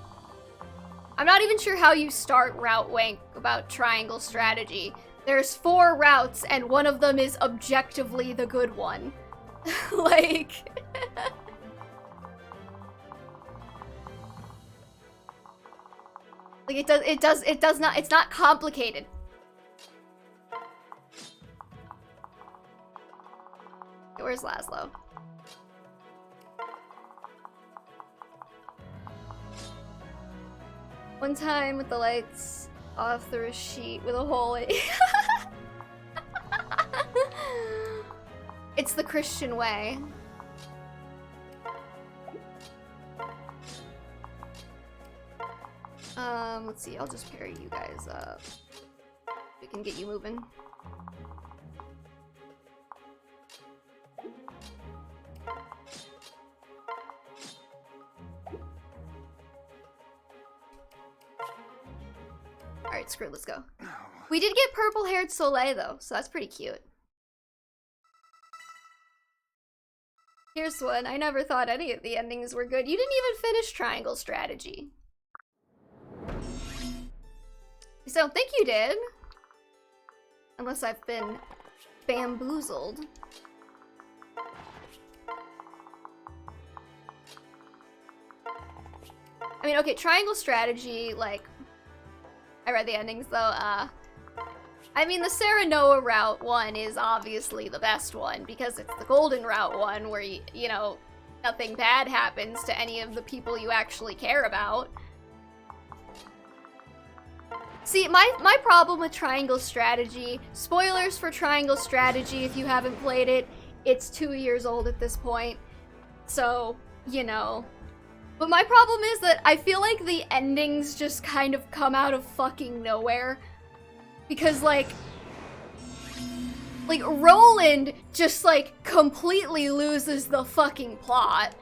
I'm not even sure how you start route wank about triangle strategy. There's 4 routes, and one of them is objectively the good one. Like... Like, it does not, it's not complicated. Okay, where's Laszlo? One time with the lights off through a sheet with a hole in it. It's the Christian way. Let's see, I'll just pair you guys up. We can get you moving. Alright, screw it, let's go. We did get purple-haired Soleil, though, so that's pretty cute. Here's one. I never thought any of the endings were good. You didn't even finish Triangle Strategy. So I don't think you did. Unless I've been bamboozled. I mean, okay, Triangle Strategy, like... I read the endings, though, I mean, the Sarah Noah route one is obviously the best one, because it's the golden route one where, you know, nothing bad happens to any of the people you actually care about. See, my problem with Triangle Strategy, spoilers for Triangle Strategy if you haven't played it, it's 2 years old at this point, so, you know. But my problem is that I feel like the endings just kind of come out of fucking nowhere. Because, like, Roland just, like, completely loses the fucking plot.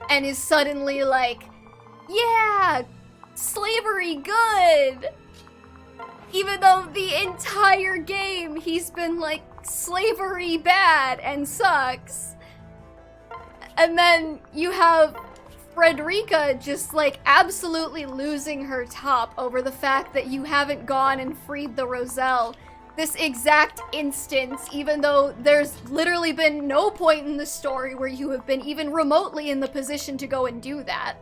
And is suddenly like, yeah, slavery good! Even though the entire game he's been like, slavery bad and sucks. And then you have Frederica just like absolutely losing her top over the fact that you haven't gone and freed the Roselle this exact instance, even though there's literally been no point in the story where you have been even remotely in the position to go and do that.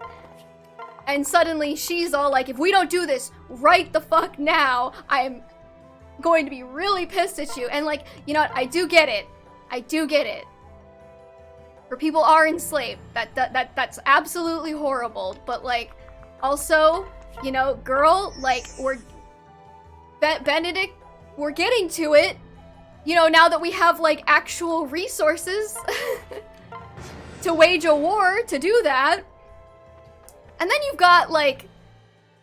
And suddenly she's all like, if we don't do this right the fuck now, I am going to be really pissed at you. And like, you know what, I do get it. I do get it. Where people are enslaved. That's absolutely horrible. But like, also, you know, girl, like, Benedict, we're getting to it. You know, now that we have like actual resources to wage a war to do that. And then you've got, like,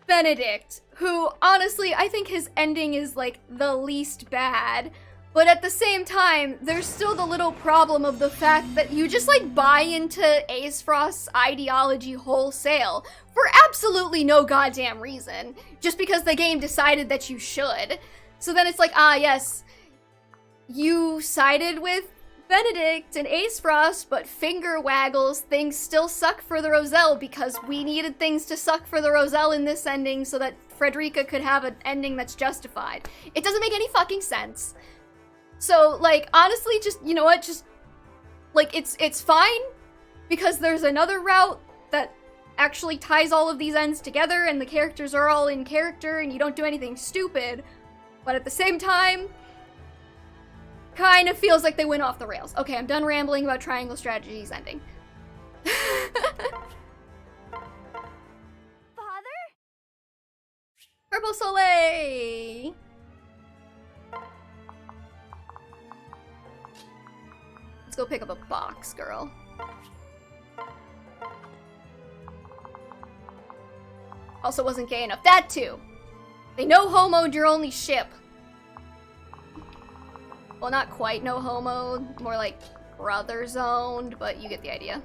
Benedict, who, honestly, I think his ending is, like, the least bad. But at the same time, there's still the little problem of the fact that you just, like, buy into Aesfrost's ideology wholesale for absolutely no goddamn reason. Just because the game decided that you should. So then it's like, ah, yes, you sided with Benedict and Aesfrost, but finger waggles, things still suck for the Roselle because we needed things to suck for the Roselle in this ending so that Frederica could have an ending that's justified. It doesn't make any fucking sense. So, like, honestly, just, you know what, just, like, it's fine because there's another route that actually ties all of these ends together and the characters are all in character and you don't do anything stupid, but at the same time, kind of feels like they went off the rails. Okay, I'm done rambling about Triangle Strategy's ending. Father? Purple Soleil! Let's go pick up a box, girl. Also wasn't gay enough. That too! They no-homo'd your only ship. Well, not quite no-homo, more like brother-zoned, but you get the idea.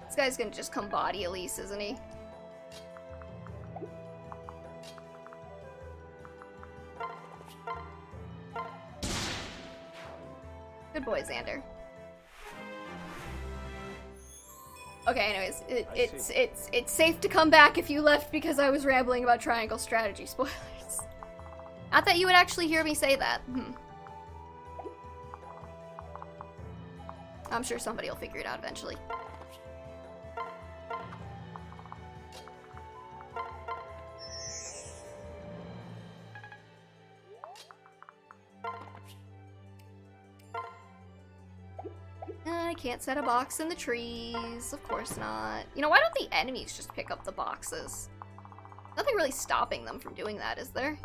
This guy's gonna just come body Elise, isn't he? Good boy, Xander. Okay, anyways, it's safe to come back if you left because I was rambling about triangle strategy. Spoilers. Not that you would actually hear me say that. I'm sure somebody will figure it out eventually. I can't set a box in the trees. Of course not. You know, why don't the enemies just pick up the boxes? Nothing really stopping them from doing that, is there?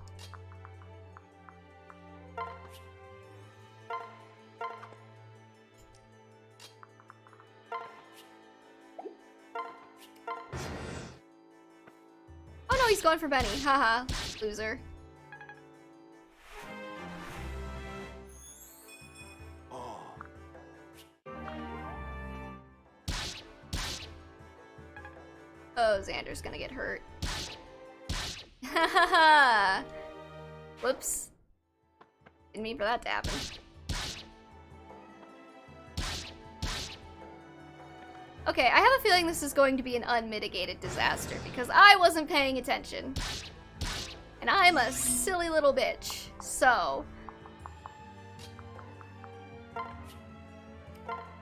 Oh no, he's going for Benny. Haha, loser. Oh, Xander's gonna get hurt. Hahaha! Whoops. Didn't mean for that to happen. Okay, I have a feeling this is going to be an unmitigated disaster because I wasn't paying attention. And I'm a silly little bitch, so...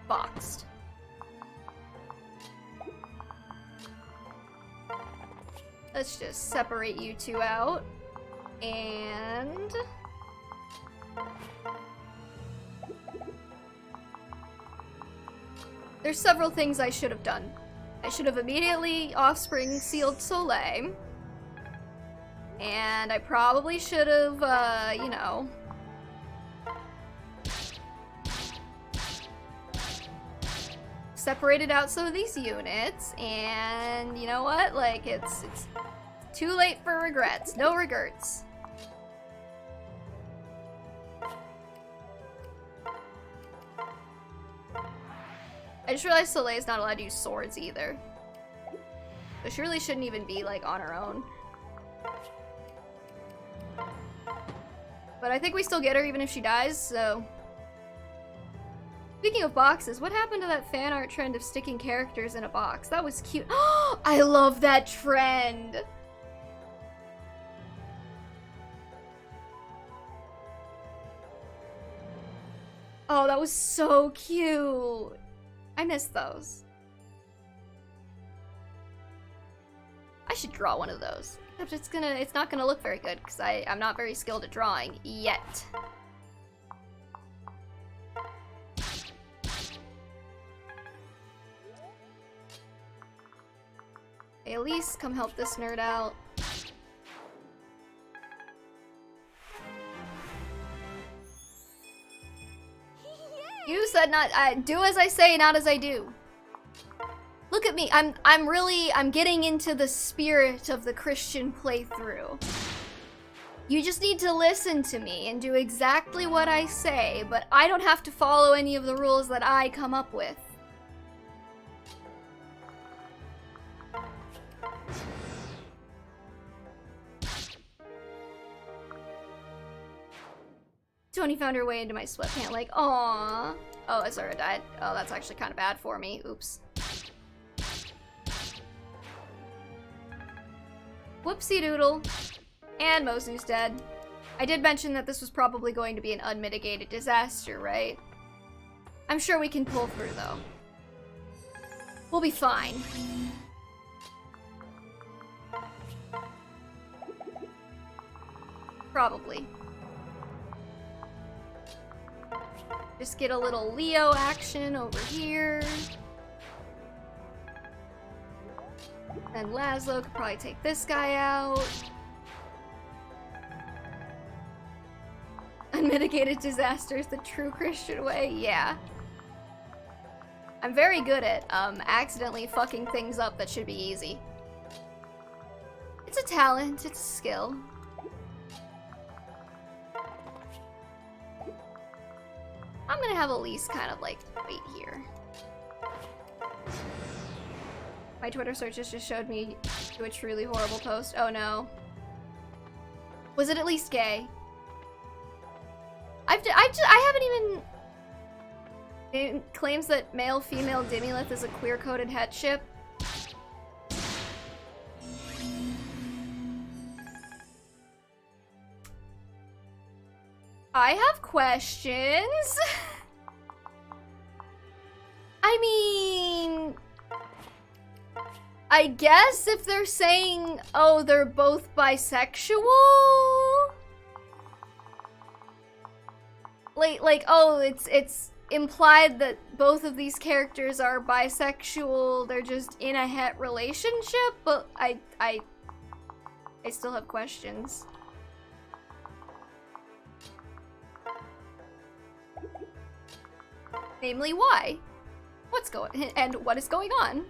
Boxed. Let's just separate you two out. And... there's several things I should have done. I should have immediately offspring sealed Soleil. And I probably should have, you know... separated out some of these units, and you know what? Like, it's too late for regrets. No regrets. I just realized Soleil's not allowed to use swords either. So she really shouldn't even be, like, on her own. But I think we still get her even if she dies, so... Speaking of boxes, what happened to that fan art trend of sticking characters in a box? That was cute. Oh, I love that trend! Oh, that was so cute! I miss those. I should draw one of those. Except it's not gonna look very good because I'm not very skilled at drawing yet. Hey, Elise, come help this nerd out. You said not do as I say, not as I do. Look at me. I'm getting into the spirit of the Christian playthrough. You just need to listen to me and do exactly what I say, but I don't have to follow any of the rules that I come up with. Tony found her way into my sweatpant like, aww. Oh, Azura died. Oh, that's actually kind of bad for me. Oops. Whoopsie doodle. And Mozu's dead. I did mention that this was probably going to be an unmitigated disaster, right? I'm sure we can pull through, though. We'll be fine. Probably. Just get a little Leo action over here. And Laszlo could probably take this guy out. Unmitigated disasters, the true Christian way, yeah. I'm very good at accidentally fucking things up that should be easy. It's a talent, it's a skill. I'm gonna have Elise kind of like wait here. My Twitter searches just showed me to a truly horrible post. Oh no. Was it at least gay? I haven't even... It claims that male-female Dimulith is a queer-coded headship. I have questions. I mean... I guess if they're saying, oh, they're both bisexual? Like, oh, it's implied that both of these characters are bisexual, they're just in a het relationship, but I still have questions. Namely, why? What's going and what is going on?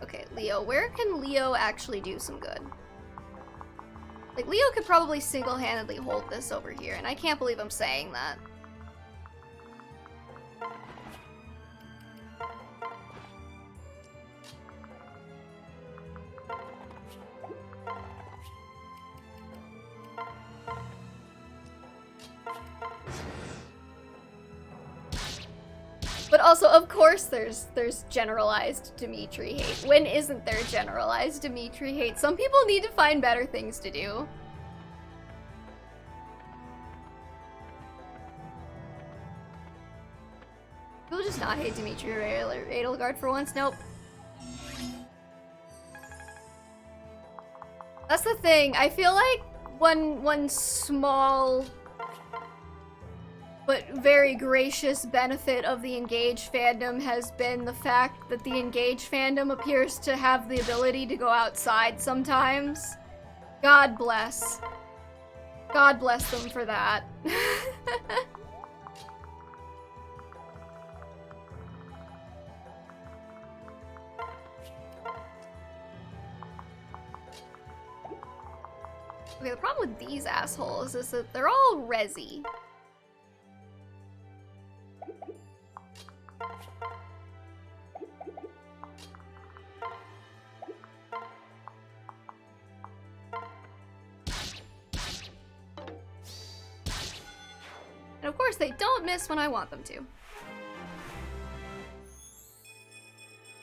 Okay, Leo, where can Leo actually do some good? Like, Leo could probably single-handedly hold this over here, and I can't believe I'm saying that. But also, of course, there's generalized Dimitri hate. When isn't there generalized Dimitri hate? Some people need to find better things to do. People just not hate Dimitri or Edelgard for once? Nope. That's the thing. I feel like one small but very gracious benefit of the Engage fandom has been the fact that the Engage fandom appears to have the ability to go outside sometimes. God bless. God bless them for that. Okay, the problem with these assholes is that they're all resi. And of course, they don't miss when I want them to.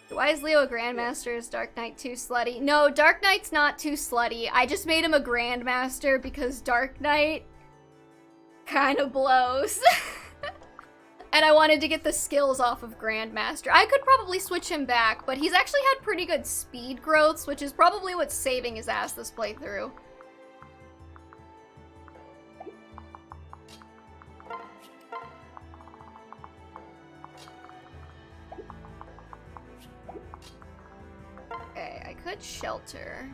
Why is Leo a Grandmaster? Is Dark Knight too slutty? No, Dark Knight's not too slutty. I just made him a Grandmaster because Dark Knight kind of blows. And I wanted to get the skills off of Grandmaster. I could probably switch him back, but he's actually had pretty good speed growths, which is probably what's saving his ass this playthrough. Okay, I could shelter.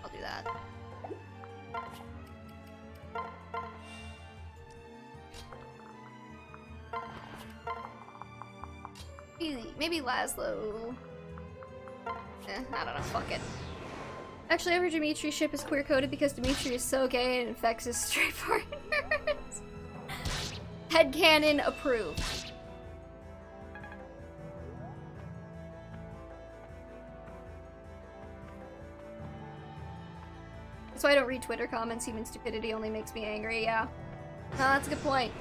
I'll do that. Maybe Laszlo. I don't know, fuck it. Actually, every Dimitri ship is queer-coded because Dimitri is so gay and infects his straight partners. Headcanon approved. That's why I don't read Twitter comments. Human stupidity only makes me angry, yeah. No, that's a good point.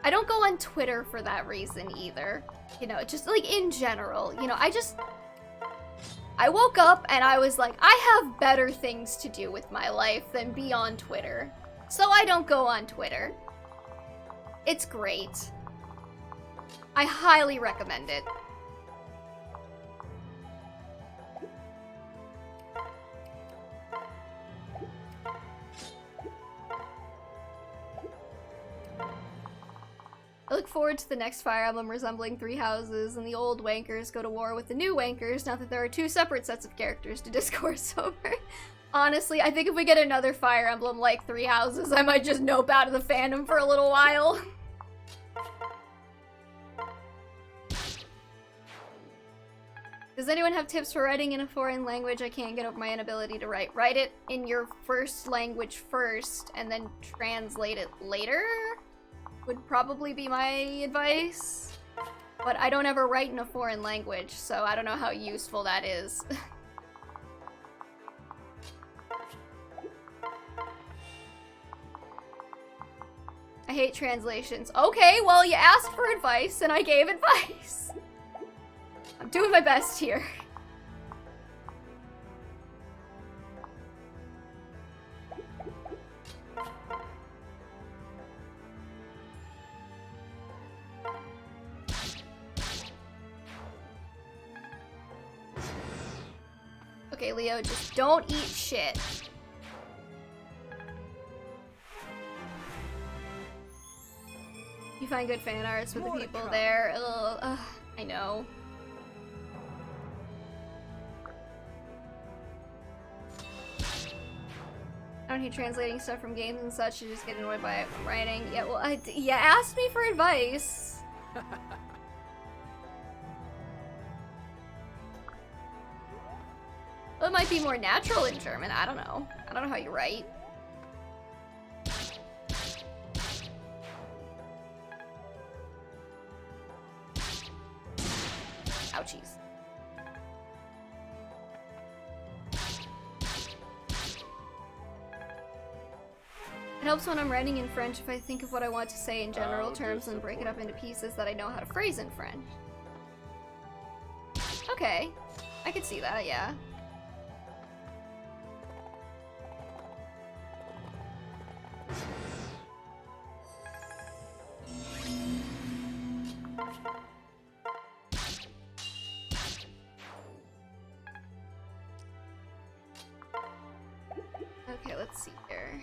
I don't go on Twitter for that reason either. You know, just like in general, you know, I woke up and I was like, I have better things to do with my life than be on Twitter. So I don't go on Twitter. It's great. I highly recommend it. I look forward to the next Fire Emblem resembling 3 houses, and the old wankers go to war with the new wankers, now that there are 2 separate sets of characters to discourse over. Honestly, I think if we get another Fire Emblem like 3 houses, I might just nope out of the fandom for a little while. Does anyone have tips for writing in a foreign language? I can't get over my inability to write. Write it in your first language first, and then translate it later? Would probably be my advice. But I don't ever write in a foreign language, so I don't know how useful that is. I hate translations. Okay, well, you asked for advice, and I gave advice. I'm doing my best here. Okay, Leo, just don't eat shit. You find good fan arts with the people there. Ugh, I know. I don't hate translating stuff from games and such. You just get annoyed by it from writing. Yeah, well, you asked me for advice. Well, it might be more natural in German. I don't know. I don't know how you write. Ouchies. It helps when I'm writing in French if I think of what I want to say in general terms and break it up into pieces that I know how to phrase in French. Okay. I could see that, yeah. Okay, let's see here.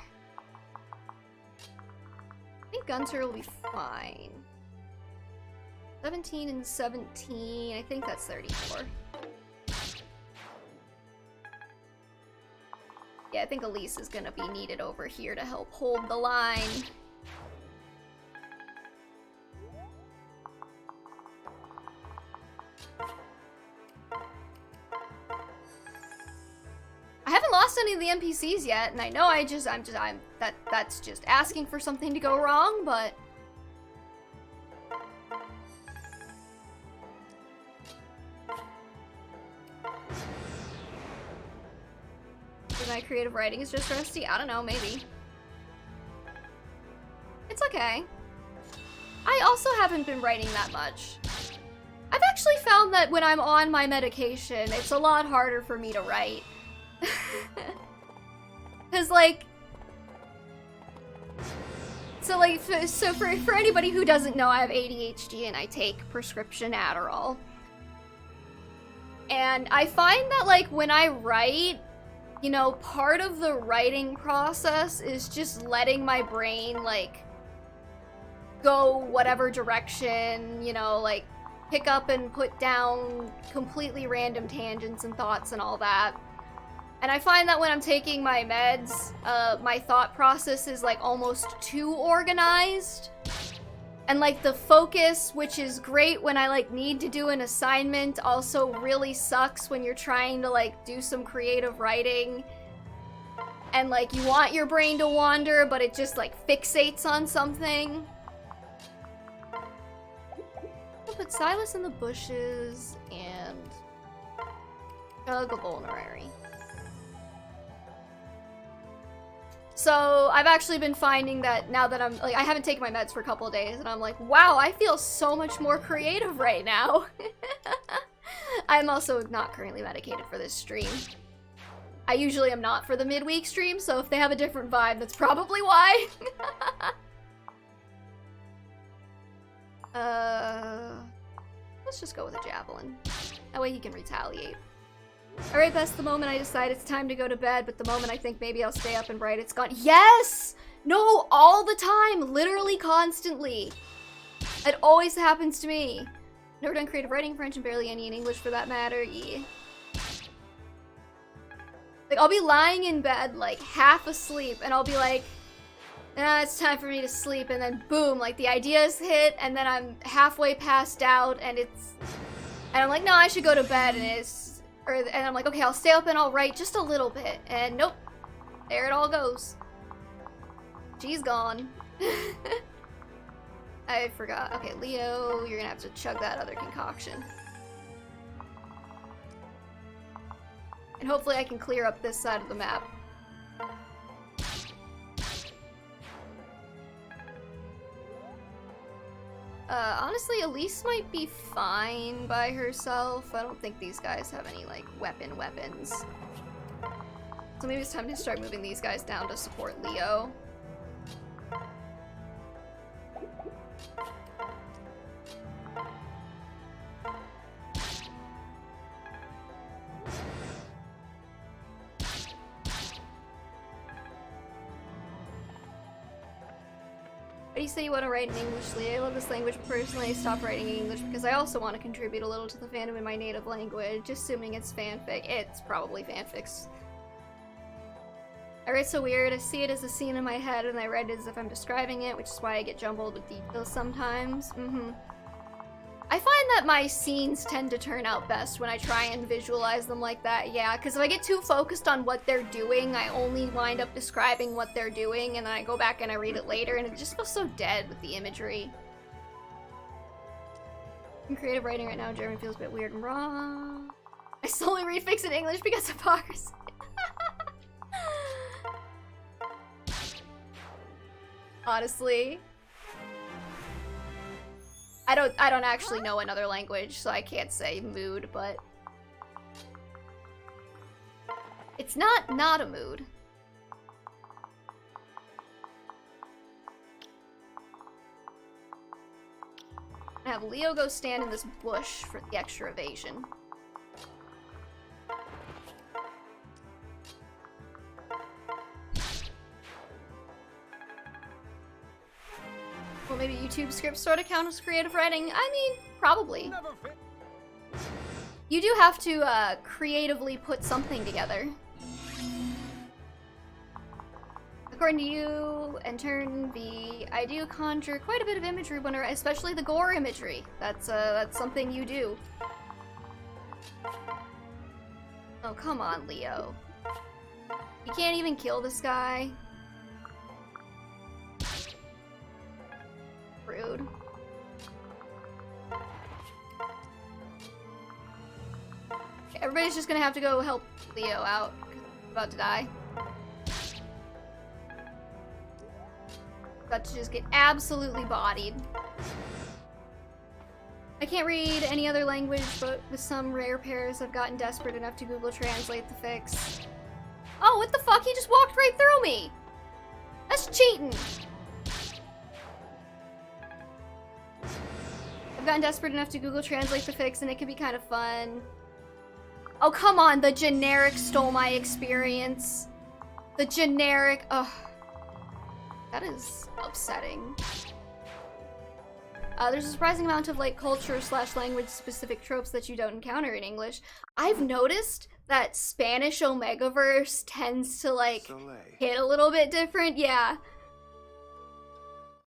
I think Gunter will be fine. 17 and 17, I think that's 34. Yeah, I think Elise is gonna be needed over here to help hold the line. I haven't lost any of the NPCs yet, and I know that's just asking for something to go wrong, but my creative writing is just rusty? I don't know, maybe. It's okay. I also haven't been writing that much. I've actually found that when I'm on my medication, it's a lot harder for me to write. Cause like, so for anybody who doesn't know, I have ADHD and I take prescription Adderall. And I find that like when I write, you know, part of the writing process is just letting my brain like go whatever direction, you know, like pick up and put down completely random tangents and thoughts and all that. And I find that when I'm taking my meds, my thought process is like almost too organized. And like the focus, which is great when I like need to do an assignment, also really sucks when you're trying to like do some creative writing. And like you want your brain to wander, but it just like fixates on something. I'll put Silas in the bushes and Doug a vulnerary. So I've actually been finding that now that I'm like, I haven't taken my meds for a couple of days, and I'm like, wow, I feel so much more creative right now. I'm also not currently medicated for this stream. I usually am not for the midweek stream, so if they have a different vibe, that's probably why. Let's just go with a javelin. That way he can retaliate. Alright, that's the moment I decide it's time to go to bed, but the moment I think maybe I'll stay up and write, it's gone. Yes! No, all the time! Literally constantly. It always happens to me. Never done creative writing, French, and barely any in English for that matter. Yeah. Like, I'll be lying in bed, like, half asleep, and I'll be like, it's time for me to sleep, and then boom, like, the ideas hit, and then I'm halfway passed out, and I'm like, no, I should go to bed, and I'm like, okay, I'll stay up and I'll write just a little bit, and nope, there it all goes. She's gone. I forgot. Okay, Leo, you're gonna have to chug that other concoction. And hopefully I can clear up this side of the map. Honestly, Elise might be fine by herself. I don't think these guys have any, like, weapons. So maybe it's time to start moving these guys down to support Leo. You say you want to write in English, Lee. I love this language. Personally, I stopped writing in English because I also want to contribute a little to the fandom in my native language, assuming it's fanfic. It's probably fanfics. I write so weird. I see it as a scene in my head and I write it as if I'm describing it, which is why I get jumbled with details sometimes. I find that my scenes tend to turn out best when I try and visualize them like that, yeah, because if I get too focused on what they're doing, I only wind up describing what they're doing, and then I go back and I read it later, and it just feels so dead with the imagery. In creative writing right now, German feels a bit weird and raw. I slowly read fics in English because of bars. Honestly. I don't actually know another language, so I can't say mood, but it's not a mood. I have Leo go stand in this bush for the extra evasion. Well, maybe YouTube scripts sort of count as creative writing. I mean, probably. You do have to creatively put something together. According to you and Turn V, I do conjure quite a bit of imagery when, especially the gore imagery. That's something you do. Oh, come on, Leo. You can't even kill this guy. Rude. Okay, everybody's just gonna have to go help Leo out. He's about to die. About to just get absolutely bodied. I can't read any other language, but with some rare pairs, I've gotten desperate enough to Google Translate the fix. Oh, what the fuck? He just walked right through me! That's cheating! I've gotten desperate enough to Google Translate the fix, and it can be kind of fun. Oh, come on, the generic stole my experience. The generic, ugh. That is upsetting. There's a surprising amount of, like, culture/language-specific tropes that you don't encounter in English. I've noticed that Spanish Omegaverse tends to, like, hit a little bit different, yeah.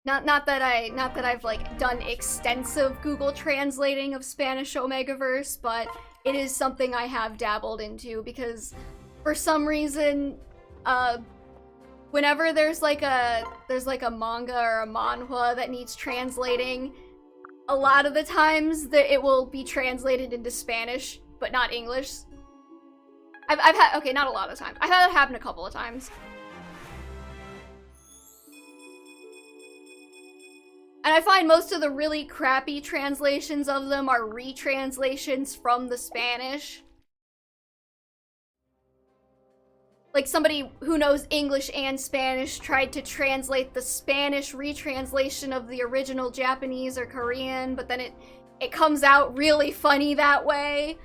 Not that I've like done extensive Google translating of Spanish Omegaverse, but it is something I have dabbled into because for some reason, whenever there's like a manga or a manhwa that needs translating, a lot of the times it will be translated into Spanish, but not English. I've had, okay, not a lot of times. I've had it happen a couple of times. And I find most of the really crappy translations of them are retranslations from the Spanish. Like somebody who knows English and Spanish tried to translate the Spanish retranslation of the original Japanese or Korean, but then it comes out really funny that way.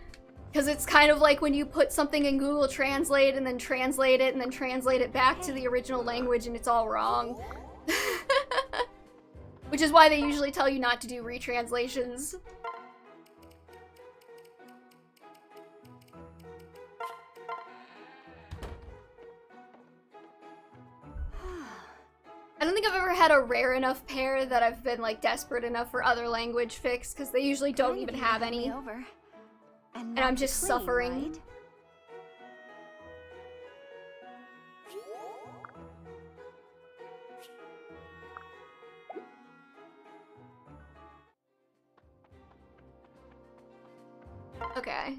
Because it's kind of like when you put something in Google Translate and then translate it and then translate it back to the original language and it's all wrong. Which is why they usually tell you not to do retranslations. I don't think I've ever had a rare enough pair that I've been like desperate enough for other language fix, because they usually don't even have any. And I'm just suffering. Right? Okay.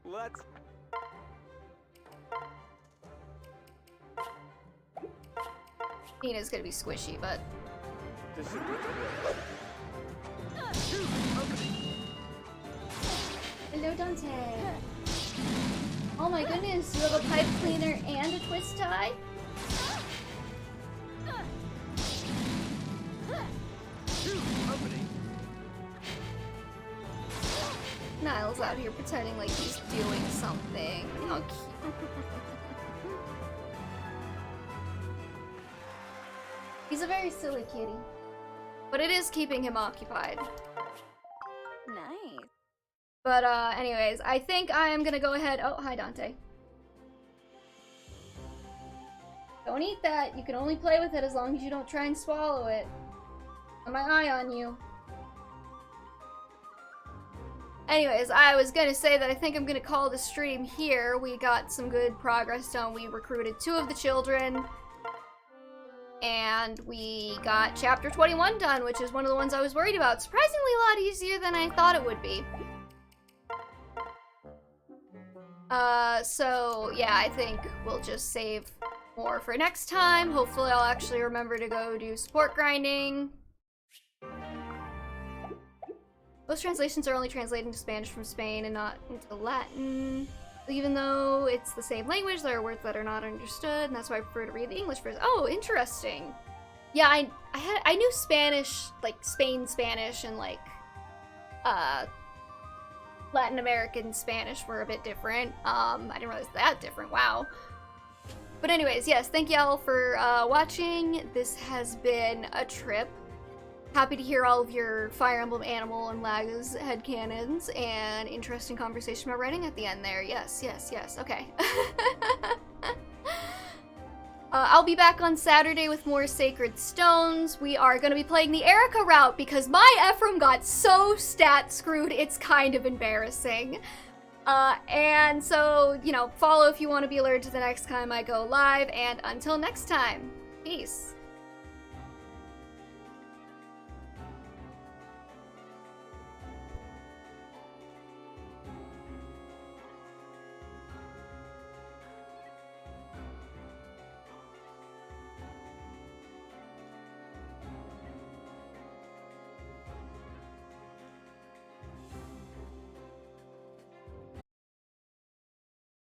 Let's. Nina's gonna be squishy, but This should hello, Dante. Oh my goodness, you have a pipe cleaner and a twist tie? Niles out here pretending like he's doing something. How cute. He's a very silly kitty. But it is keeping him occupied. Nice. But anyways, I think I am gonna go ahead. Oh, hi Dante. Don't eat that. You can only play with it as long as you don't try and swallow it. Got my eye on you. Anyways, I was gonna say that I think I'm gonna call the stream here. We got some good progress done. We recruited 2 of the children. And we got chapter 21 done, which is one of the ones I was worried about. Surprisingly a lot easier than I thought it would be. So yeah, I think we'll just save more for next time. Hopefully I'll actually remember to go do support grinding. Most translations are only translated into Spanish from Spain and not into Latin. Even though it's the same language, there are words that are not understood, and that's why I prefer to read the English version. Oh, interesting. Yeah, I knew Spanish, like Spain Spanish and like Latin American Spanish were a bit different. I didn't realize that different. Wow. But anyways, yes, thank y'all for watching. This has been a trip. Happy to hear all of your Fire Emblem Animal and Lagos headcanons and interesting conversation about writing at the end there. Yes, yes, yes. Okay. I'll be back on Saturday with more Sacred Stones. We are going to be playing the Erica route because my Ephraim got so stat screwed, it's kind of embarrassing. And so, you know, follow if you want to be alerted to the next time I go live. And until next time, peace.